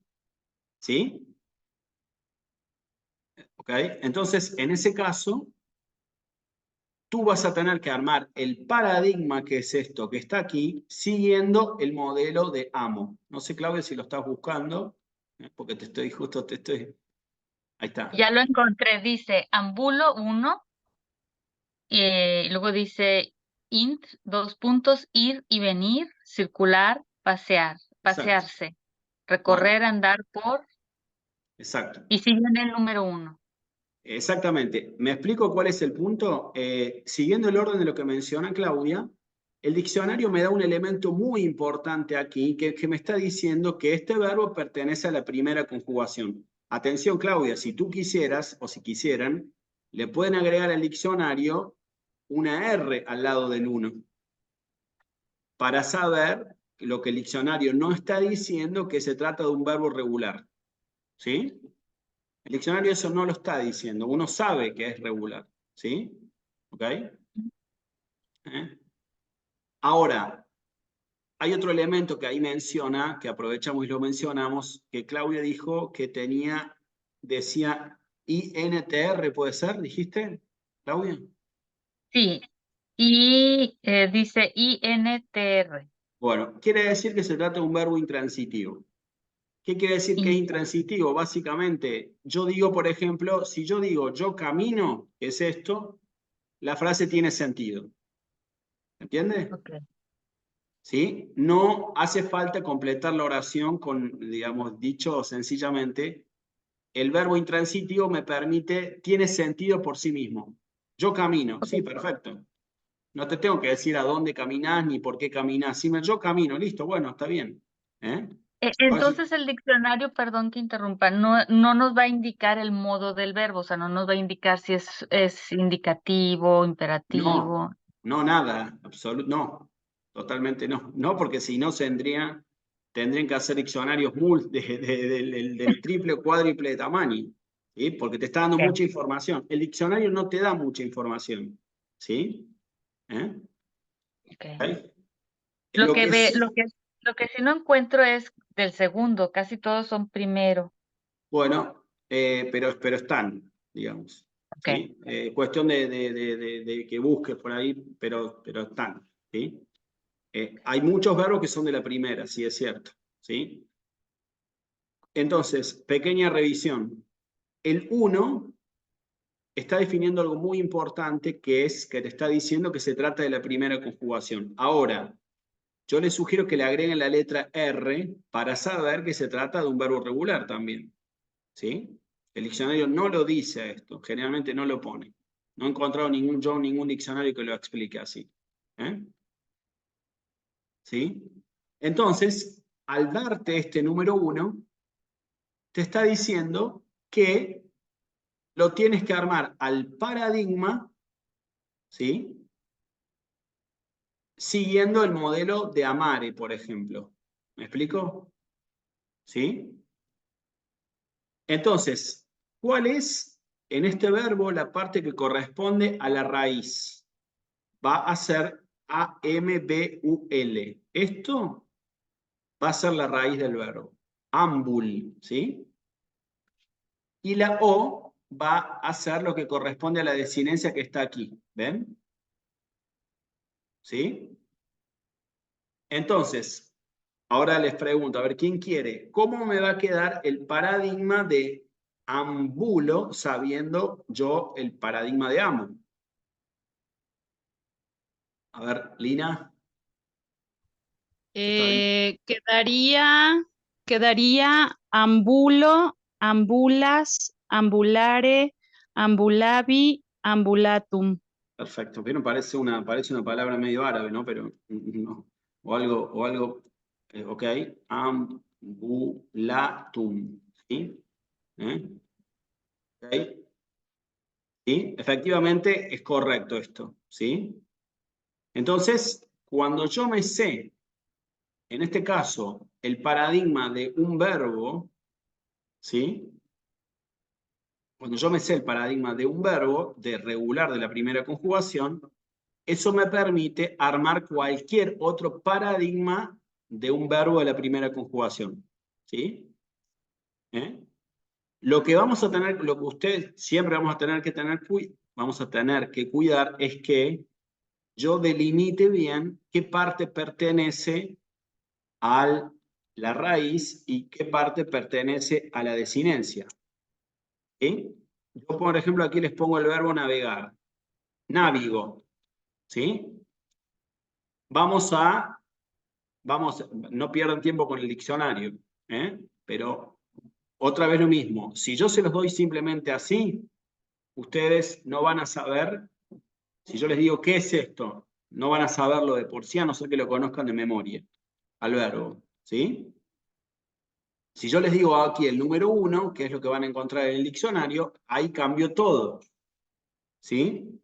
¿Sí? ¿Ok? Entonces, en ese caso, tú vas a tener que armar el paradigma que es esto que está aquí, siguiendo el modelo de amo. No sé, Claudia, si lo estás buscando, porque te estoy... Ahí está. Ya lo encontré, dice ambulo 1, y luego dice int, ir y venir, circular, Exacto. pasearse, Bueno, recorrer, andar por, exacto. y sigue en el número 1. Exactamente. ¿Me explico cuál es el punto? Siguiendo el orden de lo que menciona Claudia, el diccionario me da un elemento muy importante aquí que me está diciendo que este verbo pertenece a la primera conjugación. Atención, Claudia, si tú quisieras o si quisieran, le pueden agregar al diccionario una R al lado del 1 para saber lo que el diccionario no está diciendo que se trata de un verbo regular. ¿Sí? El diccionario eso no lo está diciendo, uno sabe que es regular, ¿sí? ¿Ok? Ahora, hay otro elemento que ahí menciona, que aprovechamos y lo mencionamos, que Claudia dijo que decía INTR, ¿puede ser? ¿Dijiste, Claudia? Sí, y dice INTR. Bueno, quiere decir que se trata de un verbo intransitivo. ¿Qué quiere decir que es intransitivo? Básicamente, yo digo, por ejemplo, si yo digo yo camino, que es esto, la frase tiene sentido. ¿Entiendes? Okay. ¿Sí? No hace falta completar la oración con, digamos, dicho sencillamente, el verbo intransitivo me permite, tiene sentido por sí mismo. Yo camino, sí, Okay. perfecto. No te tengo que decir a dónde caminás ni por qué caminás. Yo camino, listo, bueno, está bien. ¿Eh? Entonces el diccionario, perdón que interrumpa, no nos va a indicar el modo del verbo, o sea, no nos va a indicar si es indicativo, No, imperativo. no, nada, no, totalmente no. No, porque si no tendrían que hacer diccionarios del triple o cuádruple de tamaño, ¿sí? Porque te está dando Okay. mucha información. El diccionario no te da mucha información, ¿sí? ¿Eh? Okay. ¿Okay? Lo Lo que que ve, sí, lo que sí no encuentro es del segundo, casi todos son primero. bueno, pero están, digamos, Okay. ¿sí? Cuestión de que busques por ahí, pero están, ¿sí? Hay muchos verbos que son de la primera, sí es cierto, ¿sí? Entonces, pequeña revisión. El 1 está definiendo algo muy importante que es que te está diciendo que se trata de la primera conjugación. Ahora, yo les sugiero que le agreguen la letra R para saber que se trata de un verbo regular también, ¿sí? El diccionario no lo dice esto, generalmente no lo pone. No he encontrado ningún diccionario que lo explique así. ¿Eh? ¿Sí? Entonces, al darte este número 1, te está diciendo que lo tienes que armar al paradigma, ¿sí? Siguiendo el modelo de Amare, por ejemplo. ¿Me explico? ¿Sí? Entonces, ¿cuál es en este verbo la parte que corresponde a la raíz? Va a ser AMBUL. Esto va a ser la raíz del verbo. ambul, ¿sí? Y la O va a hacer lo que corresponde a la desinencia que está aquí, ¿ven? ¿Sí? Entonces, ahora les pregunto, a ver, ¿quién quiere? ¿Cómo me va a quedar el paradigma de ambulo sabiendo yo el paradigma de amo? A ver, Lina. Quedaría ambulo, ambulas, ambulare, ambulavi, ambulatum. Perfecto. Pero parece una palabra medio árabe, ¿no? Pero no. O algo, ok. Ambulatum. ¿Sí? Ok. ¿Sí? Efectivamente es correcto esto. ¿Sí? Entonces, cuando yo me sé, en este caso, el paradigma de un verbo, ¿sí? Cuando yo me sé el paradigma de un verbo, de regular de la primera conjugación, eso me permite armar cualquier otro paradigma de un verbo de la primera conjugación. ¿Sí? Lo que vamos a tener, lo que ustedes siempre vamos a tener que cuidar es que yo delimite bien qué parte pertenece a la raíz y qué parte pertenece a la desinencia. ¿Sí? Yo, por ejemplo, aquí les pongo el verbo navegar. Navigo. ¿Sí? No pierdan tiempo con el diccionario, pero otra vez lo mismo. Si yo se los doy simplemente así, ustedes no van a saber, si yo les digo qué es esto, no van a saberlo de por sí, a no ser que lo conozcan de memoria, al verbo. ¿Sí? Si yo les digo aquí el número 1, que es lo que van a encontrar en el diccionario, ahí cambio todo. ¿Sí?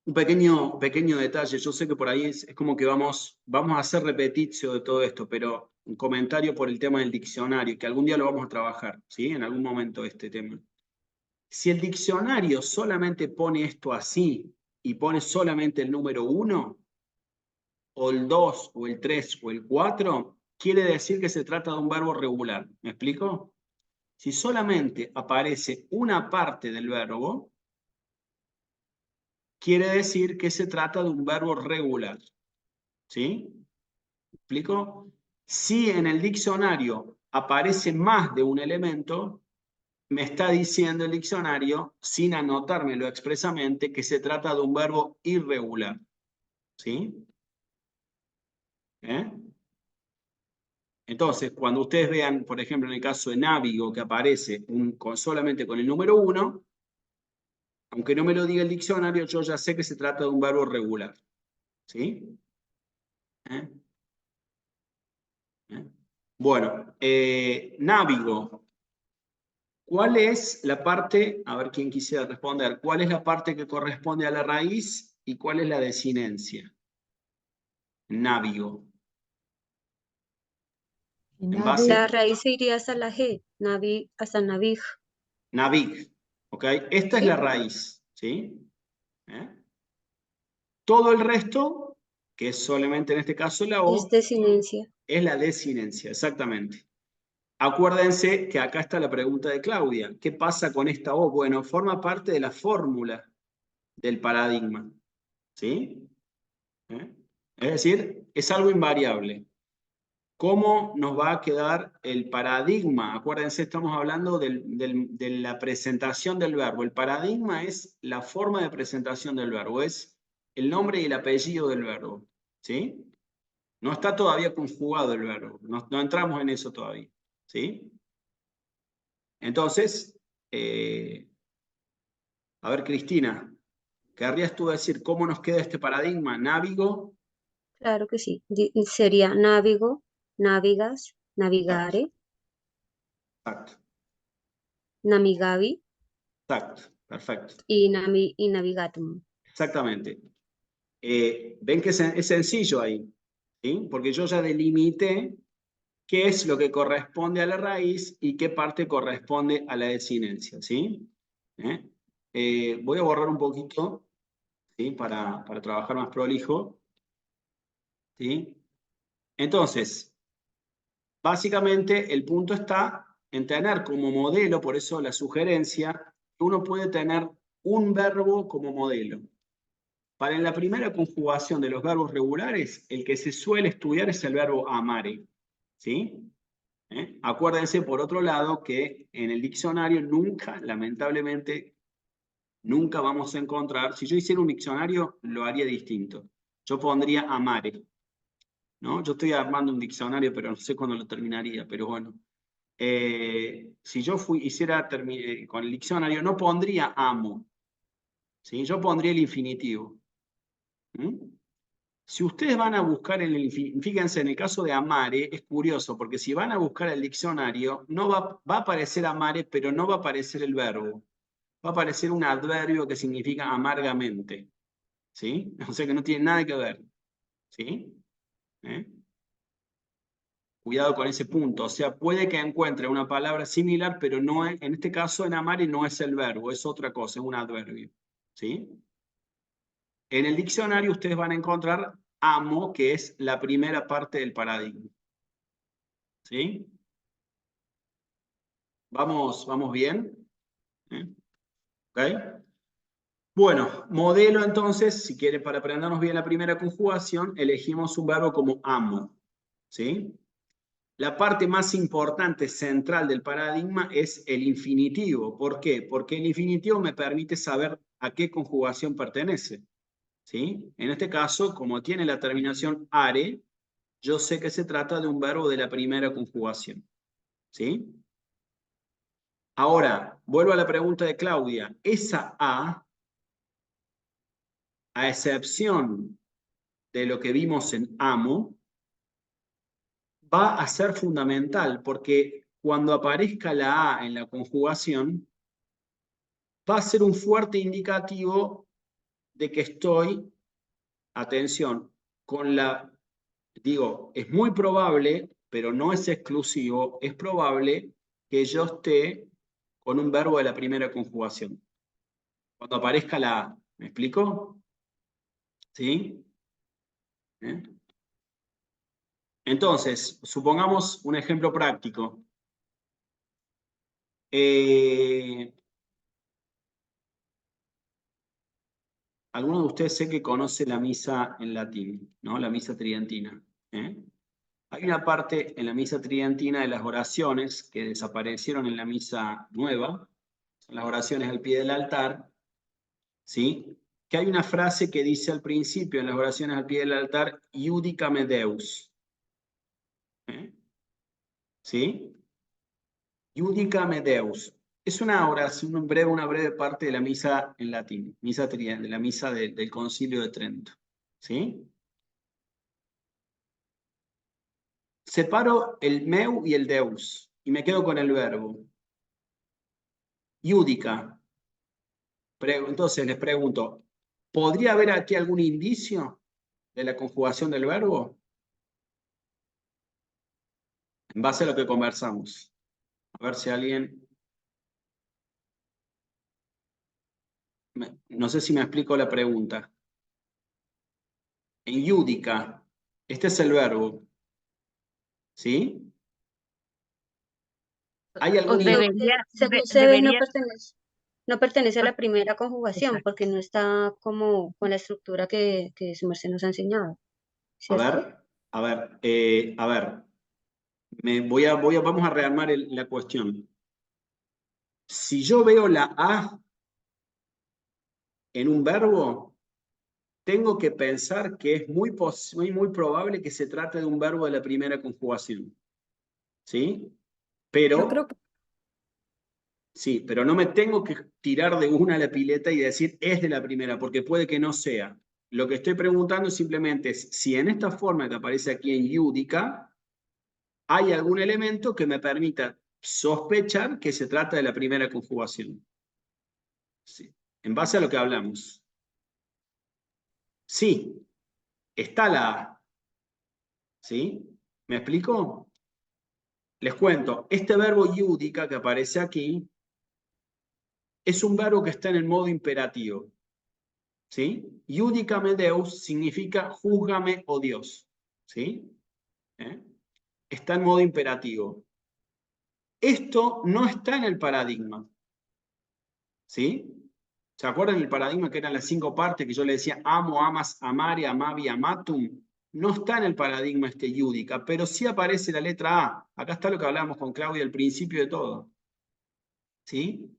Un pequeño detalle, yo sé que por ahí es como que vamos a hacer repeticio de todo esto, pero un comentario por el tema del diccionario, que algún día lo vamos a trabajar, ¿sí? En algún momento este tema. Si el diccionario solamente pone esto así y pone solamente el número 1, o el 2, o el 3, o el 4, quiere decir que se trata de un verbo regular. ¿Me explico? Si solamente aparece una parte del verbo, quiere decir que se trata de un verbo regular. ¿Sí? ¿Me explico? Si en el diccionario aparece más de un elemento, me está diciendo el diccionario, sin anotármelo expresamente, que se trata de un verbo irregular. ¿Sí? Entonces, cuando ustedes vean, por ejemplo, en el caso de Navigo, que aparece solamente con el número 1, aunque no me lo diga el diccionario, yo ya sé que se trata de un verbo regular. ¿Sí? Bueno, Navigo. ¿Cuál es la parte, a ver quién quisiera responder, cuál es la parte que corresponde a la raíz y cuál es la desinencia? Navigo. En base La raíz iría hasta la G, navi, hasta navig. Navig. ¿Ok? Esta es ¿Sí? la raíz. ¿Sí? Todo el resto, que es solamente en este caso la O, Es desinencia. es la desinencia, exactamente. Acuérdense que acá está la pregunta de Claudia. ¿Qué pasa con esta O? Bueno, forma parte de la fórmula del paradigma. ¿Sí? Es decir, es algo invariable. ¿Cómo nos va a quedar el paradigma? Acuérdense, estamos hablando de la presentación del verbo. El paradigma es la forma de presentación del verbo, es el nombre y el apellido del verbo. ¿Sí? No está todavía conjugado el verbo, no entramos en eso todavía. ¿Sí? Entonces, a ver, Cristina, ¿querrías tú decir cómo nos queda este paradigma? Navigo. Claro que sí. Sería navigo, navigas, Exacto, navigare, exacto, namigavi exacto, perfecto. y navigatum. Exactamente. Ven que es sencillo ahí, ¿sí? Porque yo ya delimité qué es lo que corresponde a la raíz y qué parte corresponde a la desinencia, ¿sí? Voy a borrar un poquito, ¿sí? Para trabajar más prolijo, ¿sí? Entonces, básicamente el punto está en tener como modelo, por eso la sugerencia, que uno puede tener un verbo como modelo. Para la primera conjugación de los verbos regulares, el que se suele estudiar es el verbo amare, ¿sí? Acuérdense, por otro lado, que en el diccionario nunca, lamentablemente, nunca vamos a encontrar, si yo hiciera un diccionario, lo haría distinto. Yo pondría amare, ¿no? Yo estoy armando un diccionario, pero no sé cuándo lo terminaría, pero bueno. Si yo hiciera con el diccionario, no pondría amo, ¿sí? Yo pondría el infinitivo. Si ustedes van a buscar fíjense, en el caso de amare, es curioso, porque si van a buscar el diccionario, no va a aparecer amare, pero no va a aparecer el verbo. Va a aparecer un adverbio que significa amargamente, ¿sí? O sea que no tiene nada que ver, ¿sí? Cuidado con ese punto, o sea, puede que encuentre una palabra similar, pero no es, en este caso en amare no es el verbo, es otra cosa, es un adverbio, ¿sí? En el diccionario ustedes van a encontrar amo, que es la primera parte del paradigma. ¿Sí? ¿Vamos bien? ¿Ok? Bueno, modelo entonces, si quieren, para aprendernos bien la primera conjugación, elegimos un verbo como amo. ¿Sí? La parte más importante, central del paradigma es el infinitivo. ¿Por qué? Porque el infinitivo me permite saber a qué conjugación pertenece. ¿Sí? En este caso, como tiene la terminación are, yo sé que se trata de un verbo de la primera conjugación. ¿Sí? Ahora, vuelvo a la pregunta de Claudia. Esa a excepción de lo que vimos en amo, va a ser fundamental porque cuando aparezca la A en la conjugación, va a ser un fuerte indicativo de que estoy, atención, digo, es muy probable, pero no es exclusivo, es probable que yo esté con un verbo de la primera conjugación. Cuando aparezca la A, ¿me explico? ¿Sí? Entonces, supongamos un ejemplo práctico. Algunos de ustedes sé que conoce la misa en latín, ¿no? La misa tridentina. Hay una parte en la misa tridentina de las oraciones que desaparecieron en la misa nueva, son las oraciones al pie del altar, ¿sí? Que hay una frase que dice al principio en las oraciones al pie del altar, iudicame Deus. ¿Sí? Iudicame Deus. Es una oración, una breve parte de la misa en latín, de la misa del Concilio de Trento. ¿Sí? Separo el meu y el Deus y me quedo con el verbo. Iudica. Entonces les pregunto, ¿podría haber aquí algún indicio de la conjugación del verbo? En base a lo que conversamos. A ver si alguien... No sé si me explico la pregunta. En iudica, este es el verbo. ¿Sí? ¿Hay algún Según se ve, no pertenece a la primera conjugación, porque no está como con la estructura que su merced nos ha enseñado. ¿Cierto? A ver, vamos a rearmar la cuestión. Si yo veo la A en un verbo, tengo que pensar que es muy probable que se trate de un verbo de la primera conjugación. ¿Sí? Pero, Yo creo que sí, pero no me tengo que tirar de una a la pileta y decir es de la primera, porque puede que no sea. Lo que estoy preguntando simplemente es si en esta forma que aparece aquí en iudica hay algún elemento que me permita sospechar que se trata de la primera conjugación. Sí. En base a lo que hablamos. Sí, está la A. ¿Sí? ¿Me explico? Les cuento, este verbo iudica que aparece aquí es un verbo que está en el modo imperativo. ¿Sí? Iudicame Deus significa júzgame, oh Dios. ¿Sí? Está en modo imperativo. Esto no está en el paradigma. ¿Sí? ¿Se acuerdan del paradigma que eran las 5 partes que yo le decía amo, amas, amare, amavi, amatum? No está en el paradigma yúdica, pero sí aparece la letra A. Acá está lo que hablamos con Claudia al principio de todo. ¿Sí?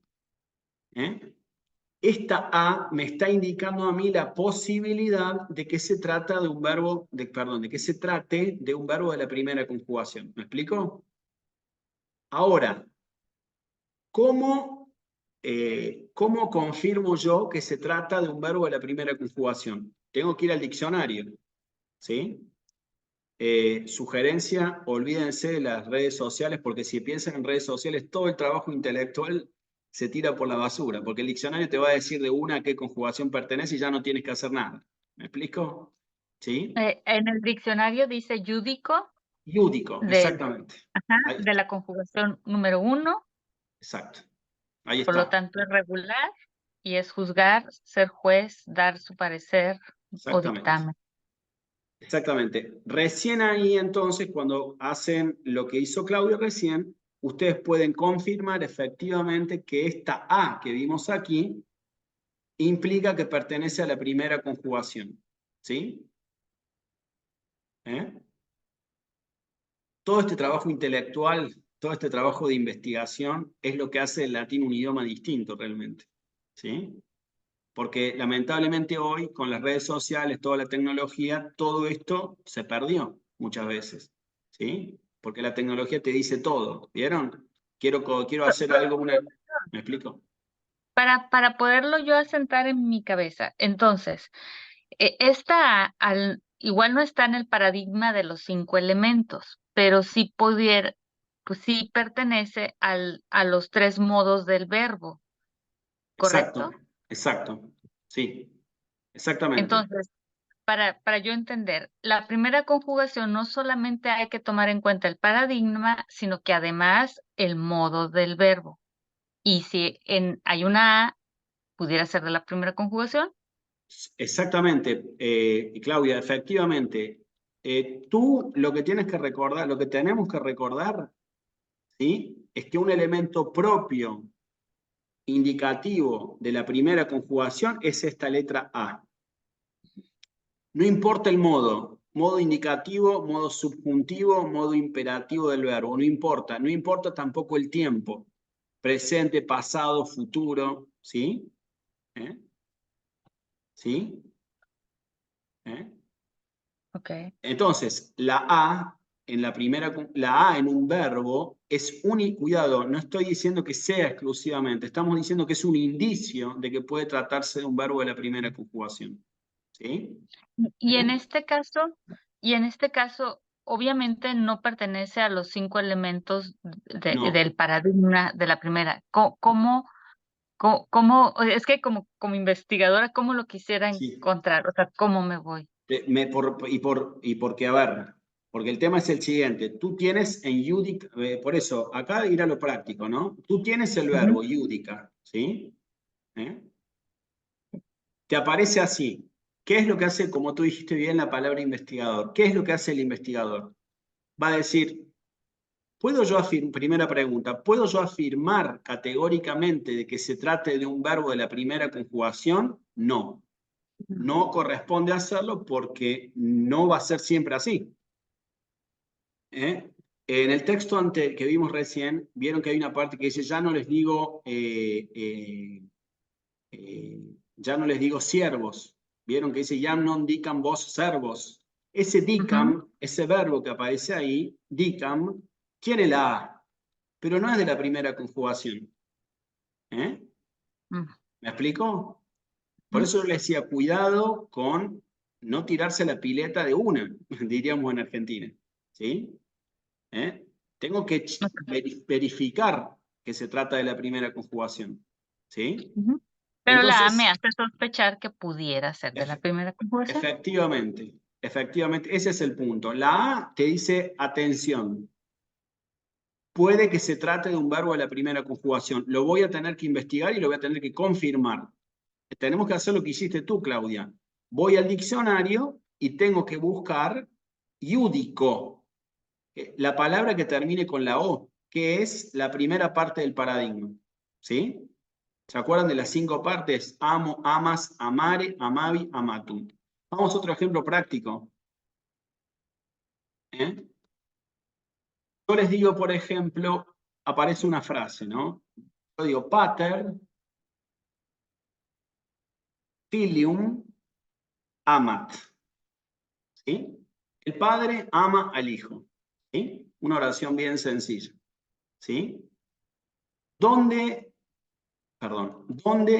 Esta A me está indicando a mí la posibilidad de que se trata de un verbo, de que se trate de un verbo de la primera conjugación. ¿Me explico? Ahora, ¿cómo confirmo yo que se trata de un verbo de la primera conjugación? Tengo que ir al diccionario, ¿sí? Sugerencia, olvídense de las redes sociales, porque si piensan en redes sociales, todo el trabajo intelectual se tira por la basura, porque el diccionario te va a decir de una a qué conjugación pertenece y ya no tienes que hacer nada. ¿Me explico? ¿Sí? En el diccionario dice júdico. Júdico, exactamente. De la conjugación número 1. Exacto. Ahí Por lo está. tanto es regular y es juzgar, ser juez, dar su parecer o dictamen. Exactamente. Recién ahí entonces, cuando hacen lo que hizo Claudio recién, ustedes pueden confirmar efectivamente que esta A que vimos aquí implica que pertenece a la primera conjugación. ¿Sí? Todo este trabajo intelectual, todo este trabajo de investigación es lo que hace el latín un idioma distinto realmente. ¿Sí? Porque lamentablemente hoy, con las redes sociales, toda la tecnología, todo esto se perdió muchas veces, ¿sí? Porque la tecnología te dice todo, ¿vieron? Quiero hacer algo, ¿me explico? Para poderlo yo asentar en mi cabeza, entonces, esta igual no está en el paradigma de los 5 elementos, pero sí pues sí pertenece a los 3 modos del verbo, ¿correcto? Exacto, sí, exactamente. Entonces, para yo entender, la primera conjugación no solamente hay que tomar en cuenta el paradigma, sino que además el modo del verbo. Y si hay una A, pudiera ser de la primera conjugación. Exactamente, Claudia, efectivamente. Tú lo que tienes que recordar, lo que tenemos que recordar, ¿sí? Es que un elemento propio indicativo de la primera conjugación es esta letra A. No importa el modo, modo indicativo, modo subjuntivo, modo imperativo del verbo, no importa tampoco el tiempo, presente, pasado, futuro, ¿sí? ¿Sí? Okay. Entonces, la A en un verbo es cuidado, no estoy diciendo que sea exclusivamente, estamos diciendo que es un indicio de que puede tratarse de un verbo de la primera conjugación. ¿Sí? Y en este caso, obviamente no pertenece a los 5 elementos No. del paradigma de la primera. Es que como investigadora, ¿cómo lo quisiera encontrar? O sea, ¿cómo me voy? Porque, a ver, porque el tema es el siguiente, tú tienes en Júdica, por eso, acá ir a lo práctico, ¿no? Tú tienes el verbo Júdica, ¿sí? Te aparece así. ¿Qué es lo que hace, como tú dijiste bien, la palabra investigador? ¿Qué es lo que hace el investigador? Va a decir, primera pregunta, ¿puedo yo afirmar categóricamente de que se trate de un verbo de la primera conjugación? No. No corresponde hacerlo porque no va a ser siempre así. En el texto que vimos recién, vieron que hay una parte que dice, ya no les digo siervos. Vieron que dice, jam non dicam vos servos. Ese dicam, ese verbo que aparece ahí, dicam, tiene la A, pero no es de la primera conjugación. ¿Me explico? Por eso yo les decía, cuidado con no tirarse la pileta de una, diríamos en Argentina. ¿Sí? Tengo que verificar que se trata de la primera conjugación. ¿Sí? Pero entonces, la A me hace sospechar que pudiera ser de la primera conjugación. Efectivamente, ese es el punto. La A te dice, atención, puede que se trate de un verbo de la primera conjugación. Lo voy a tener que investigar y lo voy a tener que confirmar. Tenemos que hacer lo que hiciste tú, Claudia. Voy al diccionario y tengo que buscar júdico. la palabra que termine con la O, que es la primera parte del paradigma. ¿Sí? ¿Se acuerdan de las 5 partes? Amo, amas, amare, amavi, amatum. Vamos a otro ejemplo práctico. Yo les digo, por ejemplo, aparece una frase, ¿no? Yo digo, pater, filium, amat. ¿Sí? El padre ama al hijo. ¿Sí? Una oración bien sencilla. ¿Sí? ¿Dónde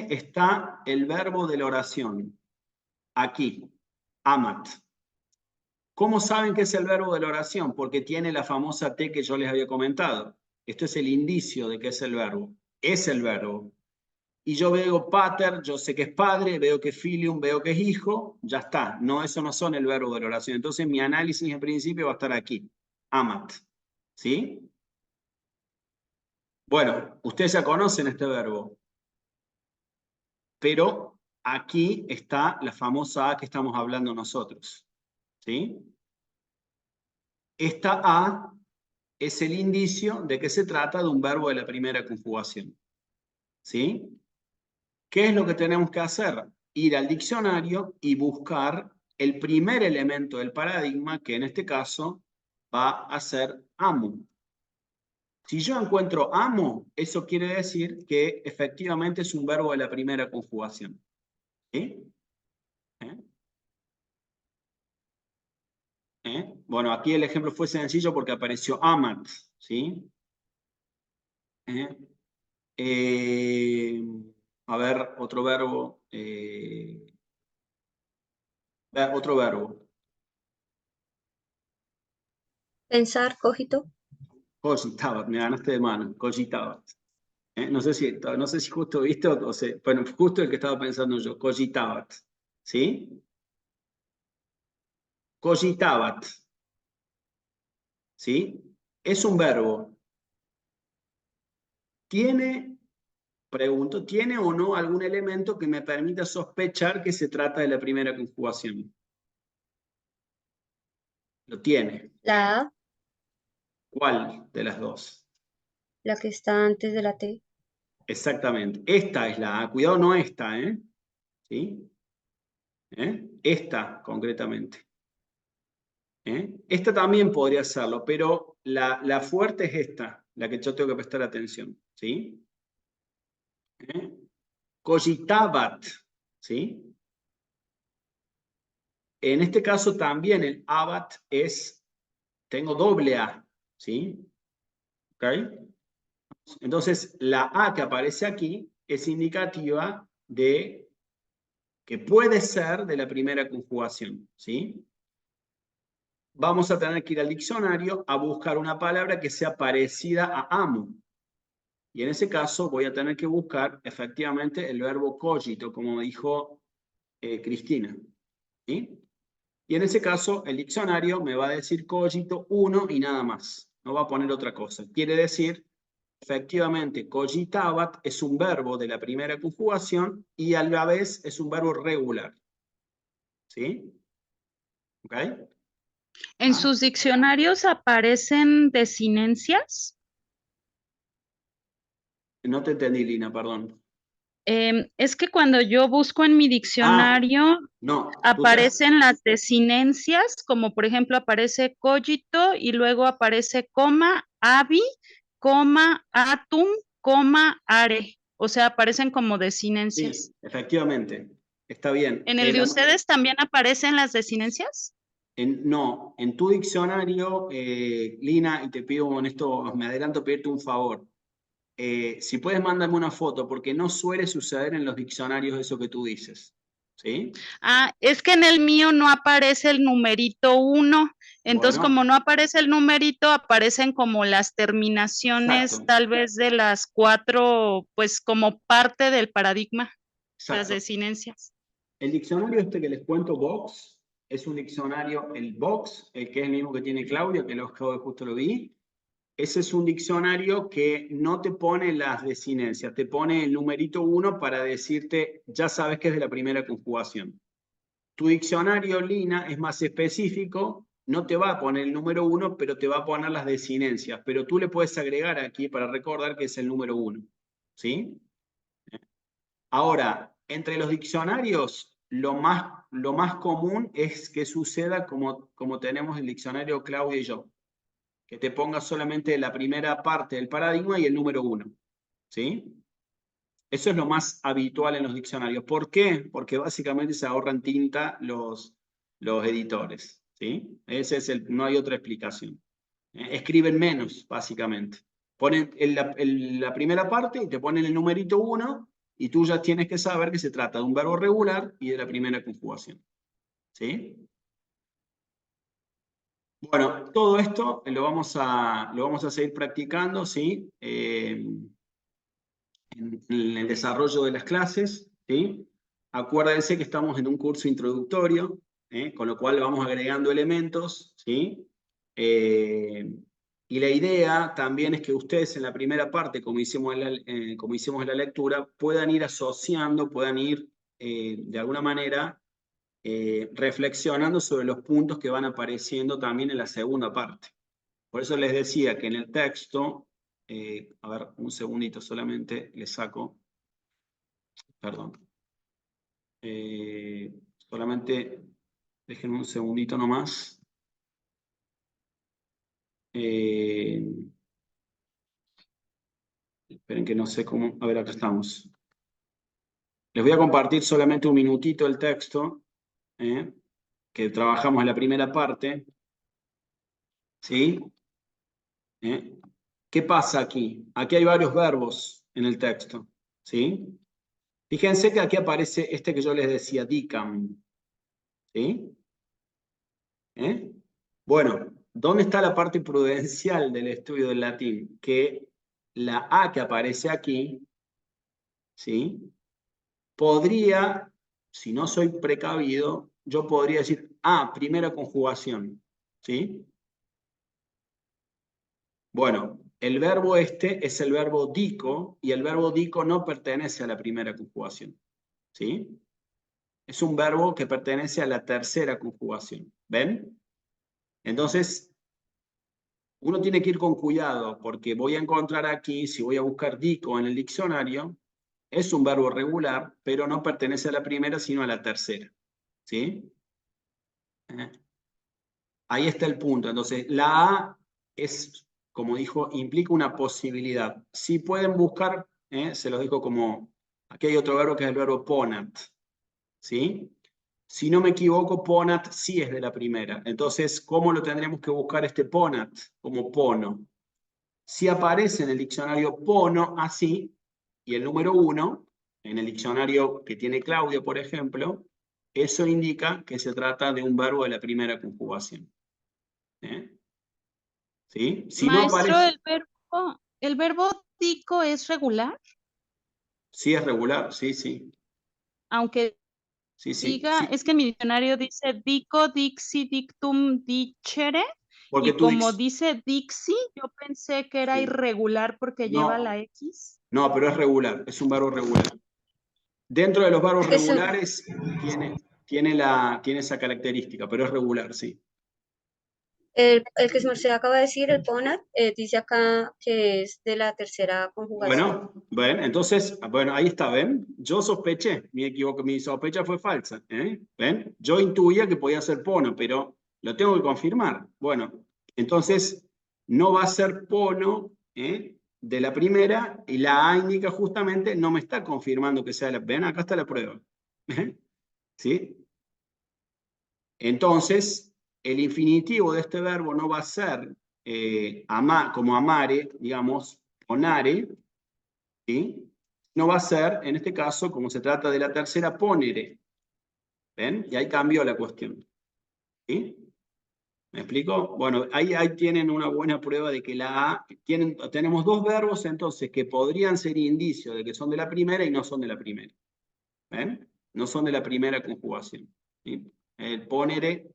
está el verbo de la oración? Aquí, amat. ¿Cómo saben que es el verbo de la oración? Porque tiene la famosa T que yo les había comentado. Esto es el indicio de que es el verbo. Es el verbo. Y yo veo pater, yo sé que es padre, veo que es filium, veo que es hijo, ya está. No, eso no son el verbo de la oración. Entonces mi análisis en principio va a estar aquí. Amat. ¿Sí? Bueno, ustedes ya conocen este verbo. Pero aquí está la famosa A que estamos hablando nosotros. ¿Sí? Esta A es el indicio de que se trata de un verbo de la primera conjugación. ¿Sí? ¿Qué es lo que tenemos que hacer? Ir al diccionario y buscar el primer elemento del paradigma, que en este caso va a ser amo. Si yo encuentro amo, eso quiere decir que efectivamente es un verbo de la primera conjugación. ¿Sí? Bueno, aquí el ejemplo fue sencillo porque apareció amat. ¿Sí? A ver, otro verbo. Otro verbo. Pensar, cogito. Cogitabat, me ganaste de mano. Cogitabat. No sé si justo viste o sea, bueno, justo el que estaba pensando yo. Cogitabat. ¿Sí? Cogitabat. ¿Sí? Es un verbo. Pregunto, ¿tiene o no algún elemento que me permita sospechar que se trata de la primera conjugación? Lo tiene. La A, ¿Cuál de las dos? la que está antes de la T. Exactamente. Esta es la A. Cuidado, no esta, ¿eh? ¿Sí? Esta, concretamente. Esta también podría serlo, pero la fuerte es esta, la que yo tengo que prestar atención. ¿Sí? Cogitabat. ¿Sí? En este caso también el abat tengo doble A. ¿Sí? ¿Ok? Entonces, la A que aparece aquí es indicativa de que puede ser de la primera conjugación. ¿Sí? Vamos a tener que ir al diccionario a buscar una palabra que sea parecida a amo. Y en ese caso voy a tener que buscar efectivamente el verbo cogito, como dijo Cristina. ¿Sí? Y en ese caso el diccionario me va a decir cogito 1 y nada más. No va a poner otra cosa. Quiere decir, efectivamente, cogitabat es un verbo de la primera conjugación y a la vez es un verbo regular. ¿Sí? ¿Ok? ¿En sus diccionarios aparecen desinencias? No te entendí, Lina, perdón. Es que cuando yo busco en mi diccionario, No, aparecen las desinencias, como por ejemplo aparece cogito y luego aparece coma, abi, coma, atum, coma, are. O sea, aparecen como desinencias. sí, efectivamente, está bien. ¿En el de ustedes también aparecen las desinencias? No, en tu diccionario, Lina, y te pido en esto, me adelanto a pedirte un favor. Si puedes, mándame una foto, porque no suele suceder en los diccionarios eso que tú dices. ¿Sí? Ah, es que en el mío no aparece el numerito 1. Entonces, Bueno, como no aparece el numerito, aparecen como las terminaciones, exacto, tal vez de las 4, pues como parte del paradigma, las exacto. desinencias. El diccionario este que les cuento, Vox, es un diccionario, el Vox, que es el mismo que tiene Claudia, que justo lo vi. Ese es un diccionario que no te pone las desinencias, te pone el numerito 1 para decirte, ya sabes que es de la primera conjugación. Tu diccionario, Lina, es más específico no te va a poner el número 1, pero te va a poner las desinencias. Pero tú le puedes agregar aquí para recordar que es el número 1. ¿Sí? Ahora, entre los diccionarios, lo más común es que suceda como tenemos el diccionario Claudia y yo, que te ponga solamente la primera parte del paradigma y el número 1. ¿Sí? Eso es lo más habitual en los diccionarios. ¿Por qué? Porque básicamente se ahorran tinta los editores. ¿Sí? No hay otra explicación. Escriben menos, básicamente. Ponen la primera parte y te ponen el numerito 1 y tú ya tienes que saber que se trata de un verbo regular y de la primera conjugación. ¿Sí? Bueno, todo esto lo vamos a seguir practicando, ¿sí? En el desarrollo de las clases, ¿sí? Acuérdense que estamos en un curso introductorio, con lo cual vamos agregando elementos, ¿sí? Y la idea también es que ustedes en la primera parte, como hicimos en la lectura, puedan ir asociando, puedan ir de alguna manera reflexionando sobre los puntos que van apareciendo también en la segunda parte. Por eso les decía que en el texto, a ver, un segundito solamente, le saco, perdón. Solamente déjenme un segundito nomás. Esperen que no sé cómo, a ver, acá estamos. Les voy a compartir solamente un minutito el texto, que trabajamos en la primera parte. ¿Sí? ¿Qué pasa aquí? Aquí hay varios verbos en el texto. ¿Sí? Fíjense que aquí aparece este que yo les decía, dicam. ¿Sí? Bueno, ¿dónde está la parte prudencial del estudio del latín? Que la A que aparece aquí, ¿sí? Podría, si no soy precavido, yo podría decir, primera conjugación, ¿sí? Bueno, el verbo este es el verbo dico, y el verbo dico no pertenece a la primera conjugación, ¿sí? Es un verbo que pertenece a la tercera conjugación, ¿ven? Entonces, uno tiene que ir con cuidado, porque voy a encontrar aquí, si voy a buscar dico en el diccionario, es un verbo regular, pero no pertenece a la primera, sino a la tercera, ¿sí? Ahí está el punto. Entonces, la A es, como dijo, implica una posibilidad. Si pueden buscar, se los digo como, aquí hay otro verbo que es el verbo ponat, ¿sí? Si no me equivoco, ponat sí es de la primera. Entonces, ¿cómo lo tendremos que buscar este ponat? Como pono. Si aparece en el diccionario pono así, y el número 1, en el diccionario que tiene Claudia, por ejemplo, eso indica que se trata de un verbo de la primera conjugación. ¿Sí? Si no Maestro, aparece... ¿el verbo dico es regular? Sí, es regular, sí, sí. Aunque Sí, sí, diga, sí. es que mi diccionario dice dico, dixi, dictum, dicere, Porque y tú como dice dixi, yo pensé que era sí. irregular porque lleva la X. No, pero es regular, es un verbo regular. Dentro de los verbos Eso, regulares tiene esa característica, pero es regular, sí. el que se acaba de decir, el ponat, dice acá que es de la tercera conjugación. Bueno, ven, entonces, bueno, ahí está, ¿ven? Yo sospeché, mi sospecha fue falsa, ¿ven? Yo intuía que podía ser pono, pero lo tengo que confirmar. Bueno, entonces no va a ser pono, de la primera, y la A indica justamente, no me está confirmando que sea la... Ven, acá está la prueba. ¿Sí? Entonces, el infinitivo de este verbo no va a ser como amare, digamos, ponare, ¿sí? No va a ser, en este caso, como se trata de la tercera, ponere. ¿Ven? Y ahí cambió la cuestión. ¿Sí? ¿Me explico? Bueno, ahí tienen una buena prueba de que la A, tenemos dos verbos entonces que podrían ser indicios de que son de la primera y no son de la primera. ¿Ven? No son de la primera conjugación. ¿Sí? El ponere,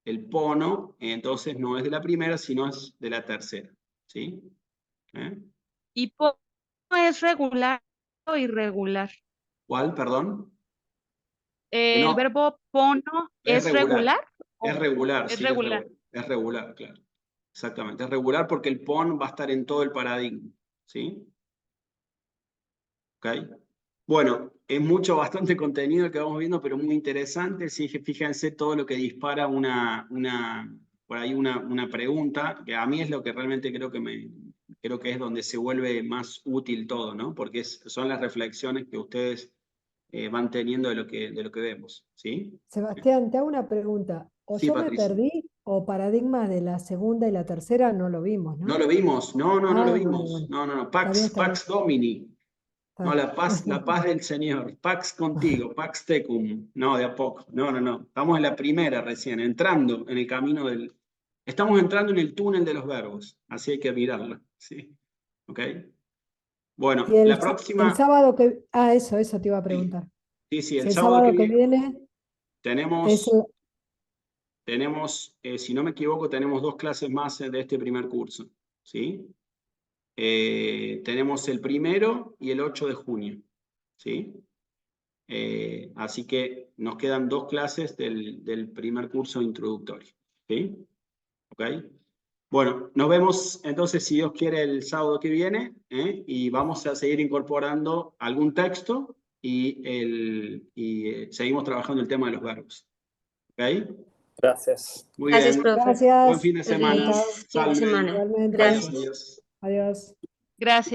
el pono, entonces no es de la primera, sino es de la tercera. ¿Sí? ¿Y pono es regular o irregular? ¿Cuál, perdón? ¿El No, verbo pono es es regular. regular? Es regular, Es sí, es regular. regular. Es regular, claro. Exactamente, es regular porque el PON va a estar en todo el paradigma, ¿sí? ¿Ok? Bueno, es bastante contenido el que vamos viendo, pero muy interesante. Sí, fíjense todo lo que dispara por ahí una pregunta, que a mí es lo que realmente creo que es donde se vuelve más útil todo, ¿no? Porque son las reflexiones que ustedes van teniendo de lo que vemos, ¿sí? Sebastián, te hago una pregunta. O Sí, yo me Patricia. perdí, o paradigma de la segunda y la tercera no lo vimos, ¿no? ¿No lo vimos? No lo Bueno, vimos. bueno. No. Está bien, está bien. Pax Domini. No, la paz del Señor. Pax contigo, Pax tecum. No, de a poco. No. Estamos en la primera recién, entrando en el camino Estamos entrando en el túnel de los verbos. Así hay que mirarlo. ¿Sí? ¿Ok? Bueno, Y la próxima... el sábado que... Ah, eso te iba a preguntar. Sí, Si el el sábado que viene tenemos... es si no me equivoco, tenemos 2 clases más de este primer curso. ¿Sí? Tenemos el 1 y el 8 de junio. ¿Sí? Así que nos quedan 2 clases del primer curso introductorio. ¿Sí? ¿Ok? Bueno, nos vemos entonces, si Dios quiere, el sábado que viene, y vamos a seguir incorporando algún texto y seguimos trabajando el tema de los verbos. ¿Ok? Gracias. Muy Gracias, bien. profe. Gracias. Buen fin de semana. Feliz fin de Salve. semana. Igualmente. Gracias. Adiós. Adiós. Gracias.